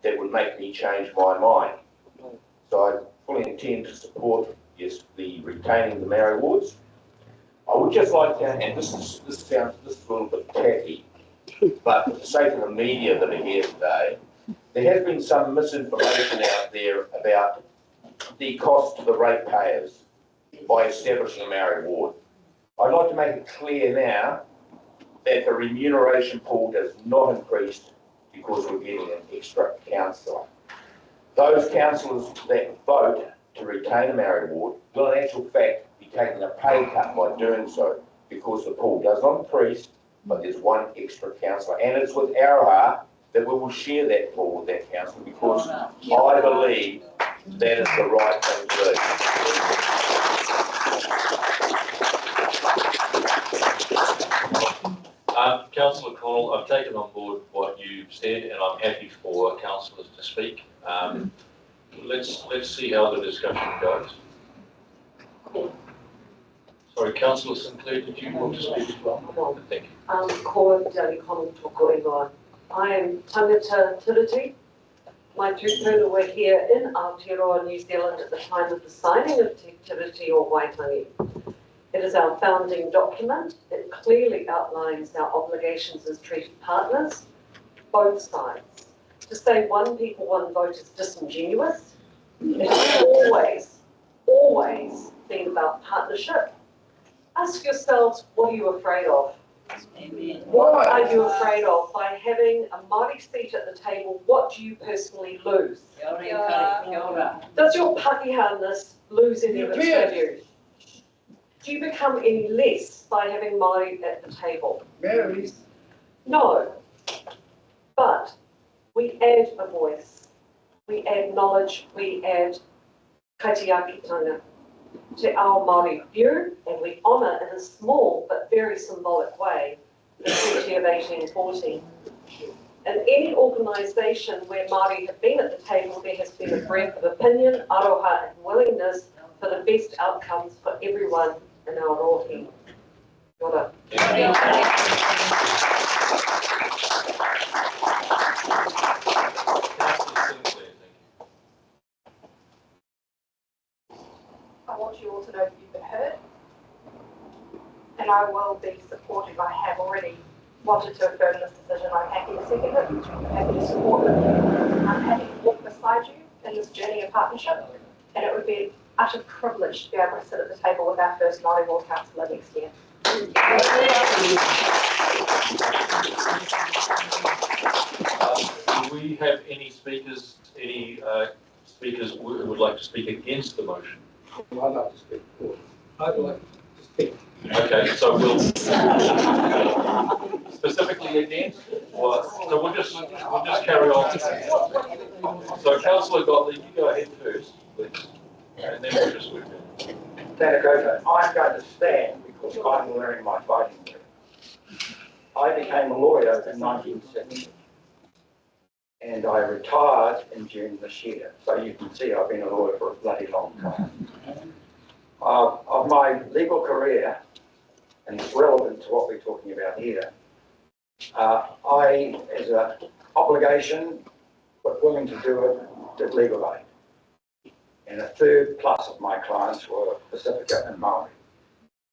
that would make me change my mind. So I fully intend to support, yes, the retaining the Māori wards. I would just like to, and this is a little bit tacky, but for the sake of the media that are here today, there has been some misinformation out there about the cost to the ratepayers by establishing a Māori ward. I'd like to make it clear now that the remuneration pool does not increase because we're getting an extra councillor. Those councillors that vote to retain a Māori ward will in actual fact be taking a pay cut by doing so, because the pool does not increase, but there's one extra councillor. And it's with our heart that we will share that pool with that councillor, because I believe that is the right thing to do. Councillor Connell, I've taken on board what you've said, and I'm happy for councillors to speak. Let's see how the discussion goes. Sorry, Councillor Sinclair, did you want to speak as well? Thank you. Ko Dali Connell toko ingoa. I am tangata Tiriti. My tūpuna were here in Aotearoa, New Zealand at the time of the signing of Te Tiriti o Waitangi. It is our founding document. It clearly outlines our obligations as treaty partners, both sides. To say one people, one vote is disingenuous. It has always been about partnership. Ask yourselves, what are you afraid of? What are you afraid of? By having a Māori seat at the table, what do you personally lose? Does your Pakeha-ness lose any of its value? Do you become any less by having Māori at the table? No. But we add a voice, we add knowledge, we add kaitiakitanga to our Māori view, and we honour in a small but very symbolic way the Treaty of 1840. In any organisation where Māori have been at the table, there has been a breadth of opinion, aroha and willingness for the best outcomes for everyone in our rohe. Kia ora. I want you all to know that you've been heard, and I will be supportive. I have already wanted to affirm this decision. I'm happy to second it. I'm happy to support it. I'm happy to walk beside you in this journey of partnership, and it would be an utter privilege to be able to sit at the table with our first Māori Ward councillor next year. Do we have any speakers, who would like to speak against the motion? I'd like to speak for it. I'd like to speak. Okay, so we'll specifically against, or, so we'll just carry on. So Councillor Gottlieb, you go ahead first, please, and then we'll just move in. Tanakoto, I'm going to stand because I'm wearing my fighting gear. I became a lawyer in 1960 and I retired in June this year. So you can see I've been a lawyer for a bloody long time. Of my legal career, and it's relevant to what we're talking about here, I, as an obligation, but willing to do it, did legal aid. And a third plus of my clients were Pacifica and Māori.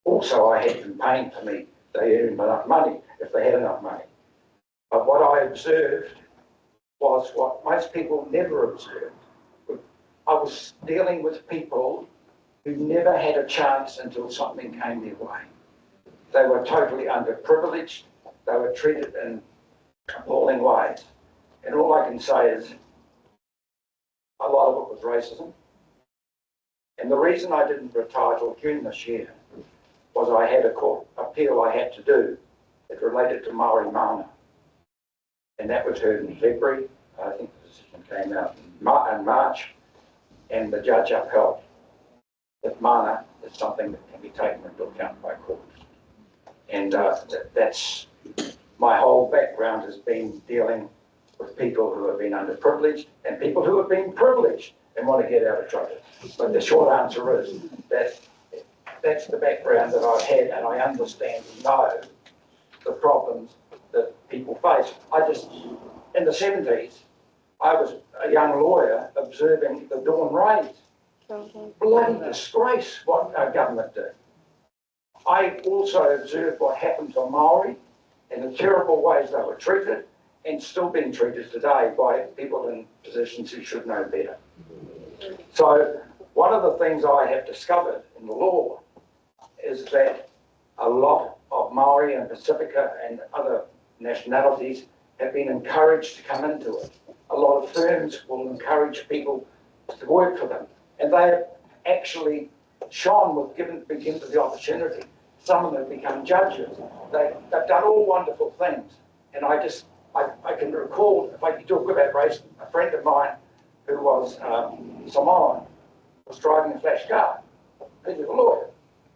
Also, I had them paying for me. They earned enough money, if they had enough money. But what I observed was what most people never observed. I was dealing with people who never had a chance until something came their way. They were totally underprivileged. They were treated in appalling ways. And all I can say is a lot of it was racism. And the reason I didn't retire till June this year was I had a court appeal I had to do. It related to Māori Mana. And that was heard in February. I think the decision came out in March. And the judge upheld that Mana is something that can be taken into account by courts. And that's my whole background has been dealing with people who have been underprivileged and people who have been privileged and want to get out of trouble. But the short answer is that that's the background that I've had, and I understand and know the problems that people face. In the 70s, I was a young lawyer observing the Dawn raids. Bloody disgrace what our government did. I also observed what happened to Māori and the terrible ways they were treated and still being treated today by people in positions who should know better. So one of the things I have discovered in the law is that a lot of Māori and Pacifica and other nationalities have been encouraged to come into it. A lot of firms will encourage people to work for them, and they have actually shone with been given the opportunity. Some of them have become judges. They've done all wonderful things, and I can recall, if I talk about race, a friend of mine who was Samoan was driving a flash car. He was a lawyer,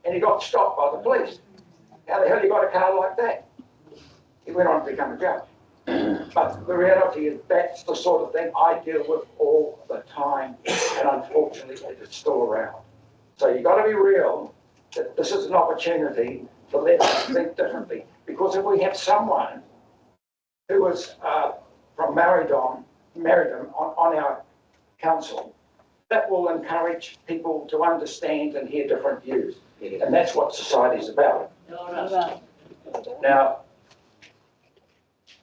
and he got stopped by the police. How the hell you got a car like that? He went on to become a judge. But the reality is that's the sort of thing I deal with all the time, and unfortunately it is still around. So you've got to be real that this is an opportunity to let us think differently. Because if we have someone who was from Marydom on our council, that will encourage people to understand and hear different views. And that's what society is about. Now,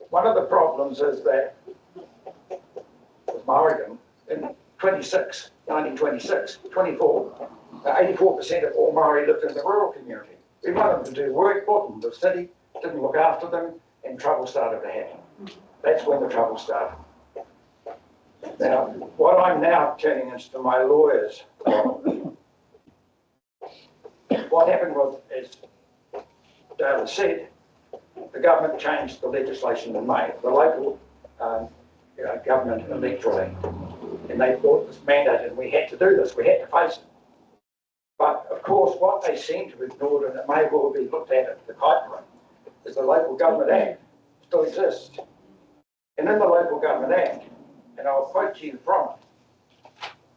one of the problems is that with Marydom, in 1926, 84% of all Māori lived in the rural community. We wanted them to do work, brought them to the city, didn't look after them, and trouble started to happen. That's when the trouble started. Now, what I'm now turning into my lawyers, what happened was, as Dale said, the government changed the legislation in May, the local government electoral act, and they brought this mandate, and we had to do this, we had to face it. But of course, what they seem to have ignored, and it may well be looked at the Kaipara, is the local government act still exists. And in the Local Government Act, and I'll quote to you from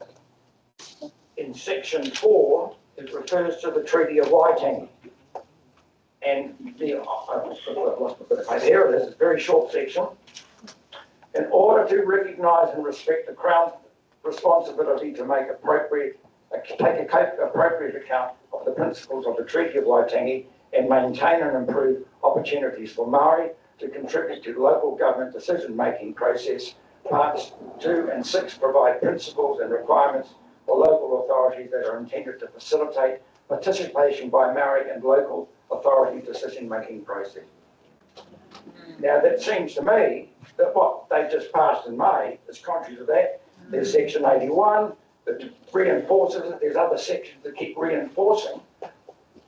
it, in section 4, it refers to the Treaty of Waitangi. And there it is, it's a very short section. In order to recognise and respect the Crown's responsibility to take appropriate account of the principles of the Treaty of Waitangi and maintain and improve opportunities for Māori to contribute to the local government decision-making process, parts 2 and 6 provide principles and requirements for local authorities that are intended to facilitate participation by Māori and local authority decision-making process. Now that seems to me that what they just passed in May is contrary to that. There's section 81 that reinforces it. There's other sections that keep reinforcing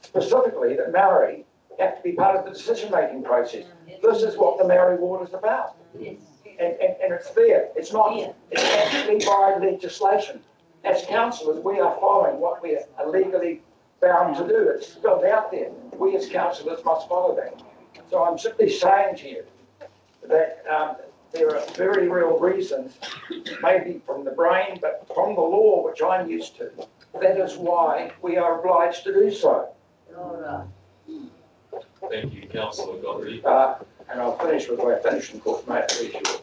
specifically that Māori have to be part of the decision-making process. This is what the Māori Ward is about. And it's there. It's not, it's actually by legislation. As councillors, we are following what we are legally bound to do. It's spelled out there. We as councillors must follow that. So I'm simply saying to you that there are very real reasons, maybe from the brain, but from the law, which I'm used to. That is why we are obliged to do so. Thank you, Councillor Godfrey. And I'll finish with my finishing court, mate, please.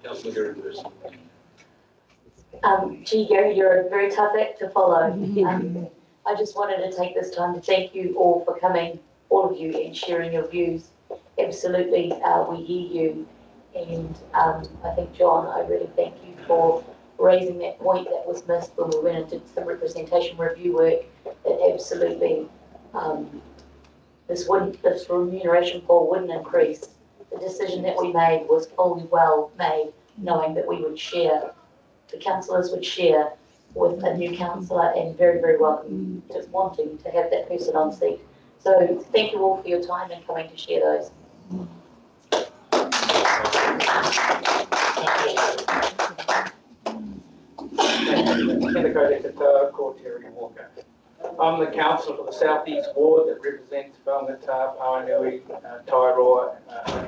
Councillor Gary first. Gee, Gary, you're a very tough act to follow. I just wanted to take this time to thank you all for coming, all of you, and sharing your views. Absolutely, we hear you. And I think, John, I really thank you for raising that point that was missed when we went and did some representation review work, that absolutely this remuneration pool wouldn't increase. The decision that we made was fully well made, knowing that we would share, the councillors would share with a new councillor, and very, very welcome, just wanting to have that person on seat. So thank you all for your time and coming to share those. I'm the councillor for the South East Ward that represents Whangatā, Pawanui, Tairoa,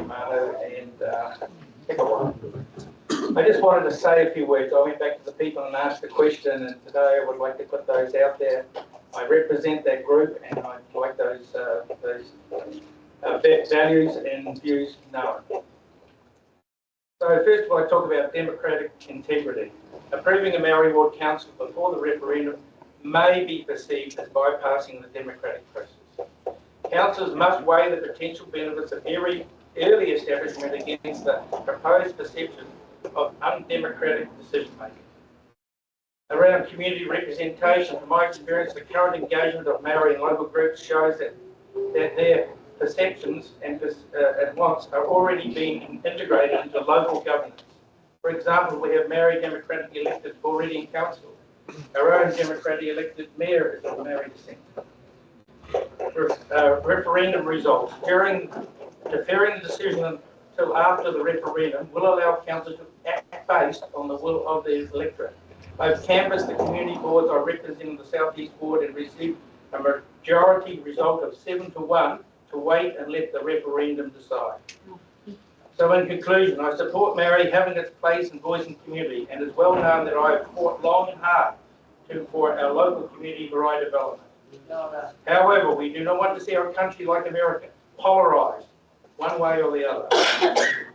Manu and Hikawa. I just wanted to say a few words. I went back to the people and asked the question, and today I would like to put those out there. I represent that group, and I'd like those values and views known. So first of all, I talk about democratic integrity. Approving a Māori Ward Council before the referendum may be perceived as bypassing the democratic process. Councillors must weigh the potential benefits of every early establishment against the proposed perception of undemocratic decision-making. Around community representation, from my experience, the current engagement of Māori and local groups shows that their perceptions and wants are already being integrated into local governance. For example, we have Māori democratically elected already in council. Our own democratically elected mayor is of Māori descent. Referendum results. Deferring the decision until after the referendum will allow council to act based on the will of the electorate. I've canvassed the community boards I represent in the South East Ward and received a majority result of 7-1 to wait and let the referendum decide. So in conclusion, I support Māori having its place and voice in community, and it's well known that I have fought long and hard for our local community Māori development. However, we do not want to see our country like America, polarised one way or the other.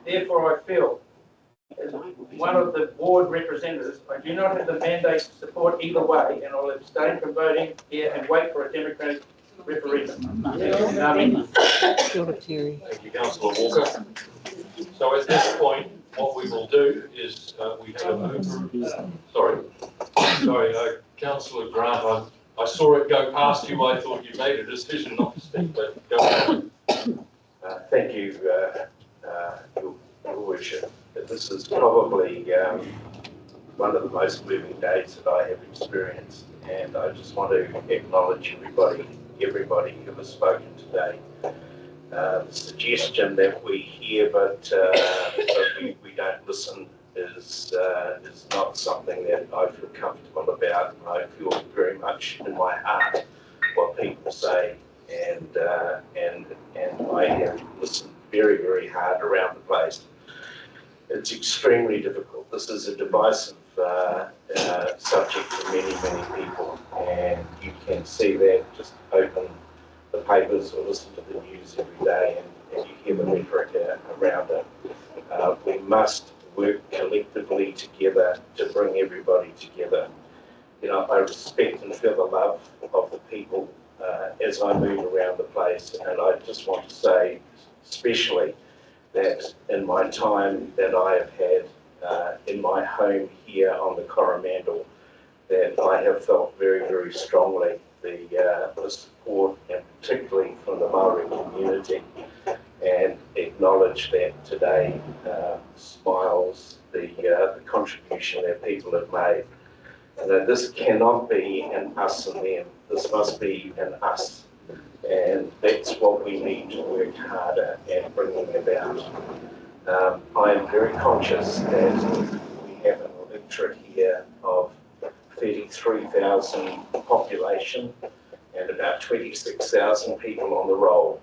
Therefore, I feel, as one of the ward representatives, I do not have the mandate to support either way, and I'll abstain from voting here and wait for a democratic referendum. Thank you, Councillor Walker. So at this point, what we will do is we have Councillor Grant, I saw it go past you. I thought you made a decision not to speak, but go ahead. Thank you, Your Worship. This is probably one of the most moving days that I have experienced, and I just want to acknowledge everybody who has spoken today. The suggestion that we hear but we don't listen is not something that I feel comfortable about. I feel very much in my heart divisive subject for many, many people, and you can see that. Just open the papers or listen to the news every day, and you hear the rhetoric around it. We must work collectively together to bring everybody together. You know, I respect and feel the love of the people as I move around the place, and I just want to say, especially, that in my time that I have had in my home here on the Coromandel, that I have felt very, very strongly the support, and particularly from the Māori community, and acknowledge that today smiles the contribution that people have made. And that this cannot be an us and them, this must be an us. And that's what we need to work harder at bringing about. I am very conscious that we have an electorate here of 33,000 population and about 26,000 people on the roll.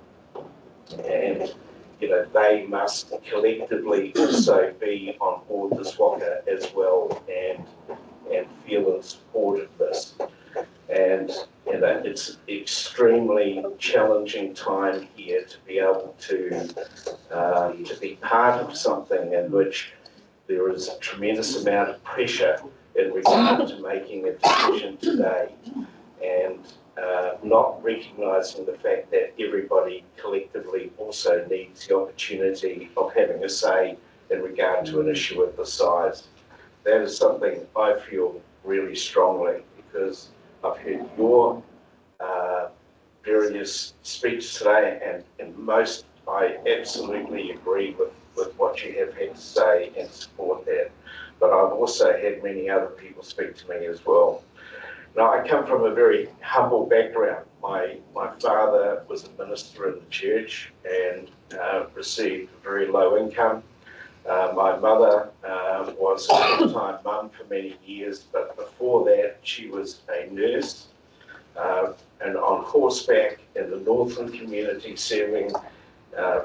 And you know, they must collectively also be on board this waka as well and feel in support of this. And you know, it's extremely challenging time here to be able to be part of something in which there is a tremendous amount of pressure in regard to making a decision today, and not recognising the fact that everybody collectively also needs the opportunity of having a say in regard to an issue of this size. That is something I feel really strongly, because I've heard your various speeches today, and most I absolutely agree with what you have had to say and support that. But I've also had many other people speak to me as well. Now, I come from a very humble background. My father was a minister in the church and received a very low income. My mother was a full-time mum for many years, but before that she was a nurse and on horseback in the northern community, serving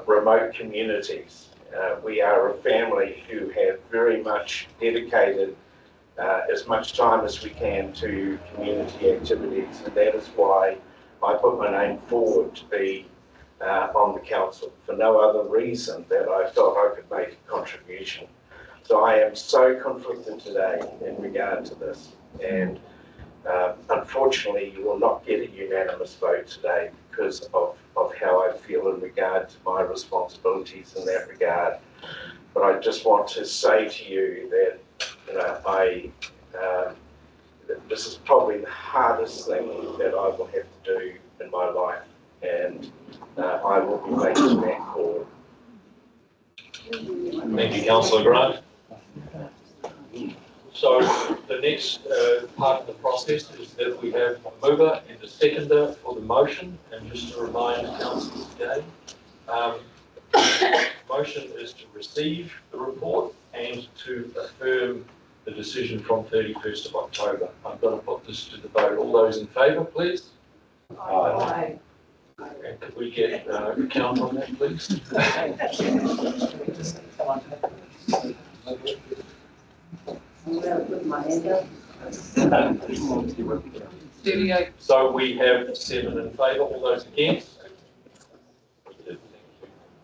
remote communities. We are a family who have very much dedicated as much time as we can to community activities, and that is why I put my name forward to be on the council, for no other reason that I felt I could make a contribution. So I am so conflicted today in regard to this, and unfortunately you will not get a unanimous vote today because of how I feel in regard to my responsibilities in that regard. But I just want to say to you that this is probably the hardest thing that I will have to do in my life, and I will be making that call. Thank you, Councillor Grant. So the next part of the process is that we have a mover and a seconder for the motion, and just to remind councillors again, motion is to receive the report and to affirm the decision from 31st of October. I'm going to put this to the vote. All those in favour, please? Aye. And could we get a count on that, please? So we have 7 in favour. All those against?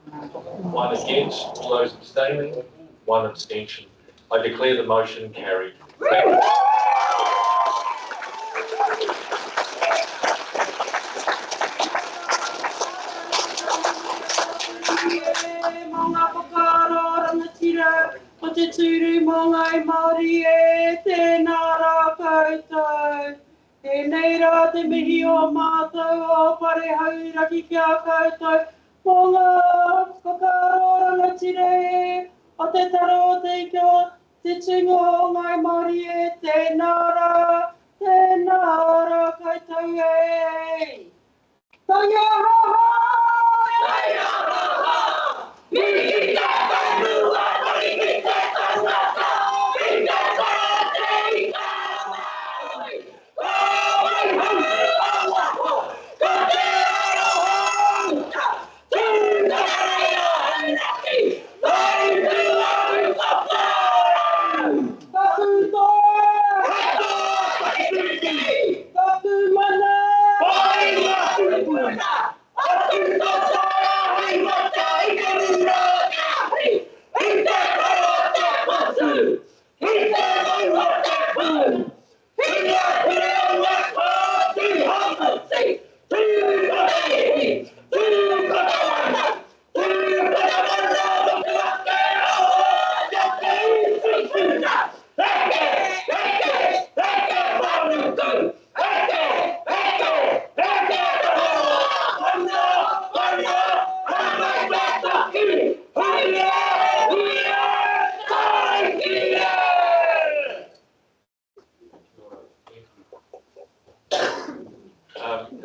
1 against. All those abstaining? 1 abstention. I declare the motion carried. Thank you. O te tūru mō ngai Māori e tēnā rā koutou. E nei rā te mihi o mātou o pare hauraki kia koutou. Mō ngā whakaaro rangatire o te taro o te iko, te tungo o ngai Māori e tēnā rā koutou e. Taia roho! Taia roho! Miki te whanua! Thank you.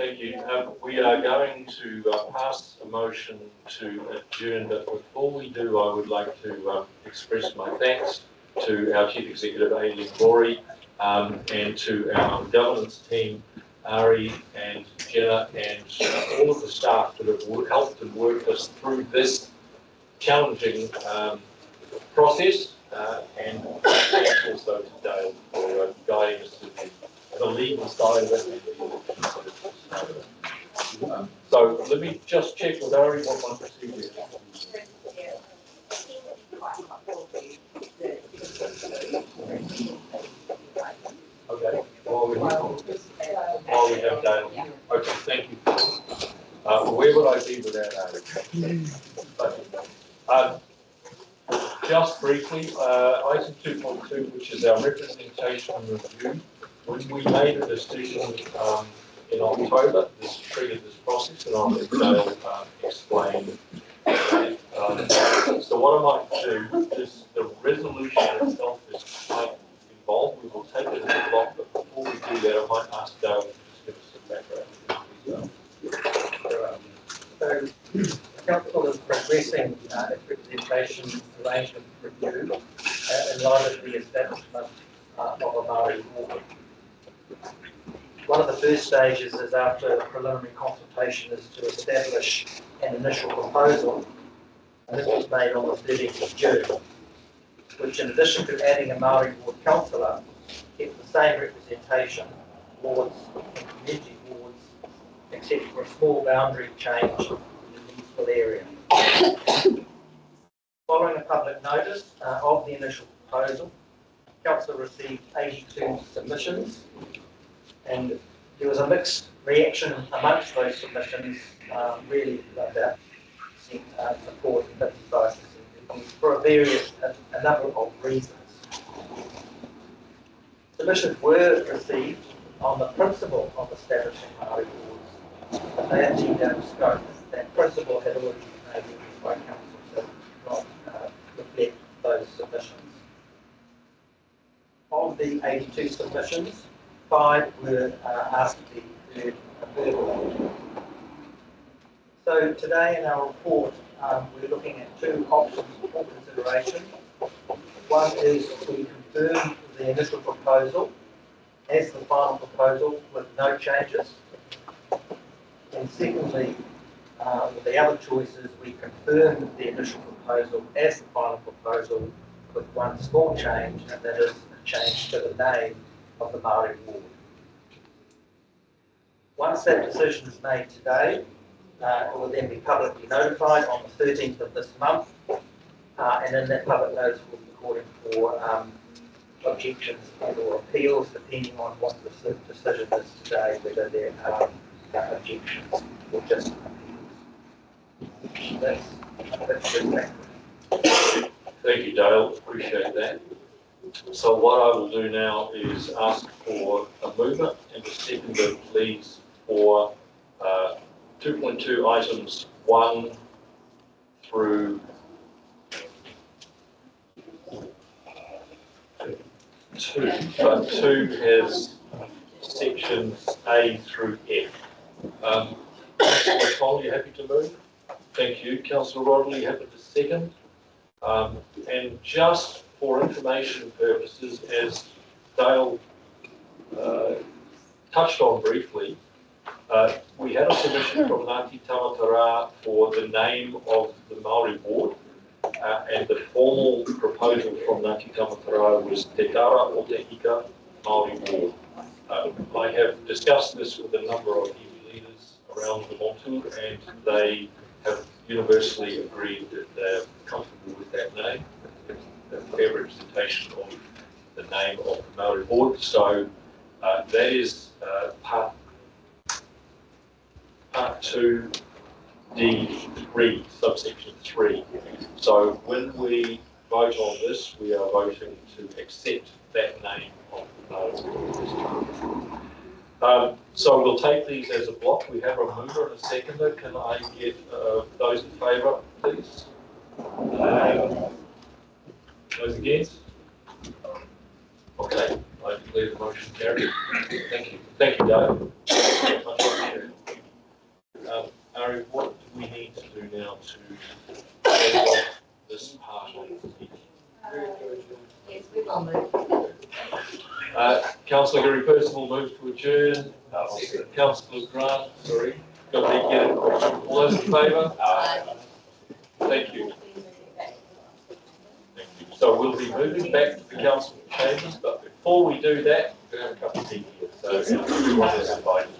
Thank you. We are going to pass a motion to adjourn, but before we do, I would like to express my thanks to our Chief Executive, Aileen Glory, and to our governance team, Ari and Jenna, and all of the staff that have helped and worked us through this challenging process, and thanks also to Dale for guiding us through the legal side of it. So let me just check with Ari what my procedure is. Okay, while we have Dale. Okay, thank you. Where would I be without Ari? Just briefly, item 2.2, which is our representation review. When we made a decision in October, this triggered this process, and I'll let Dale explain that. So what I might do is the resolution itself is quite involved. We will take it as a block, but before we do that, I might ask Dale to just give us some background. So, the council is progressing its representation arrangement review in light of the establishment of a Māori Ward. One of the first stages is after a preliminary consultation is to establish an initial proposal, and this was made on the 13th of June, which in addition to adding a Māori Ward councillor, kept the same representation, wards and community wards, except for a small boundary change in the useful area. Following a public notice of the initial proposal, council received 82 submissions, and there was a mixed reaction amongst those submissions, really about support and 55% for a number of reasons. Submissions were received on the principle of establishing Māori wards, but they are deemed out of scope. That principle had already been made by council to not reflect those submissions. Of the 82 submissions, 5 were asked to be heard verbally. So today in our report, we're looking at 2 options for consideration. One is we confirm the initial proposal as the final proposal with no changes. And secondly, the other choice is we confirm the initial proposal as the final proposal with one small change, and that is a change to the name of the Māori Ward. Once that decision is made today, it will then be publicly notified on the 13th of this month, and in that public notice we'll be calling for objections and or appeals, depending on what the decision is today, whether there are objections or just appeals. That's it. Thank you, Dale. Appreciate that. So what I will do now is ask for a movement and a seconder, please, for 2.2 items 1 through 2. But 2 has sections A through F. Councillor Cole, you happy to move? Thank you. Councillor Rodley, happy to second? And just for information purposes, as Dale touched on briefly, we had a submission from Ngāti Tamatara for the name of the Māori Ward, and the formal proposal from Ngāti Tamatara was Te Tara o Te Ika Māori Ward. I have discussed this with a number of iwi leaders around the Motu, and they have universally agreed that they're comfortable with that name. It's a fair representation of the name of the Māori Ward. So that is part 2 D3, subsection 3. So when we vote on this, we are voting to accept that name of the Māori Ward. So we'll take these as a block. We have a mover and a seconder. Can I get those in favour, please? Those against? Okay, I declare the motion carried. Thank you. Thank you, Dave. Much appreciated. Māori, what do we need to do now to close off this part of the meeting? Yes, we will move. Councillor Gary Percival moves to adjourn. Councillor Grant, sorry, got to get it. All those in favour? Thank you. Thank you. So we'll be moving back to the council chambers, but before we do that, we're going to have a cup of tea here. So everyone is invited.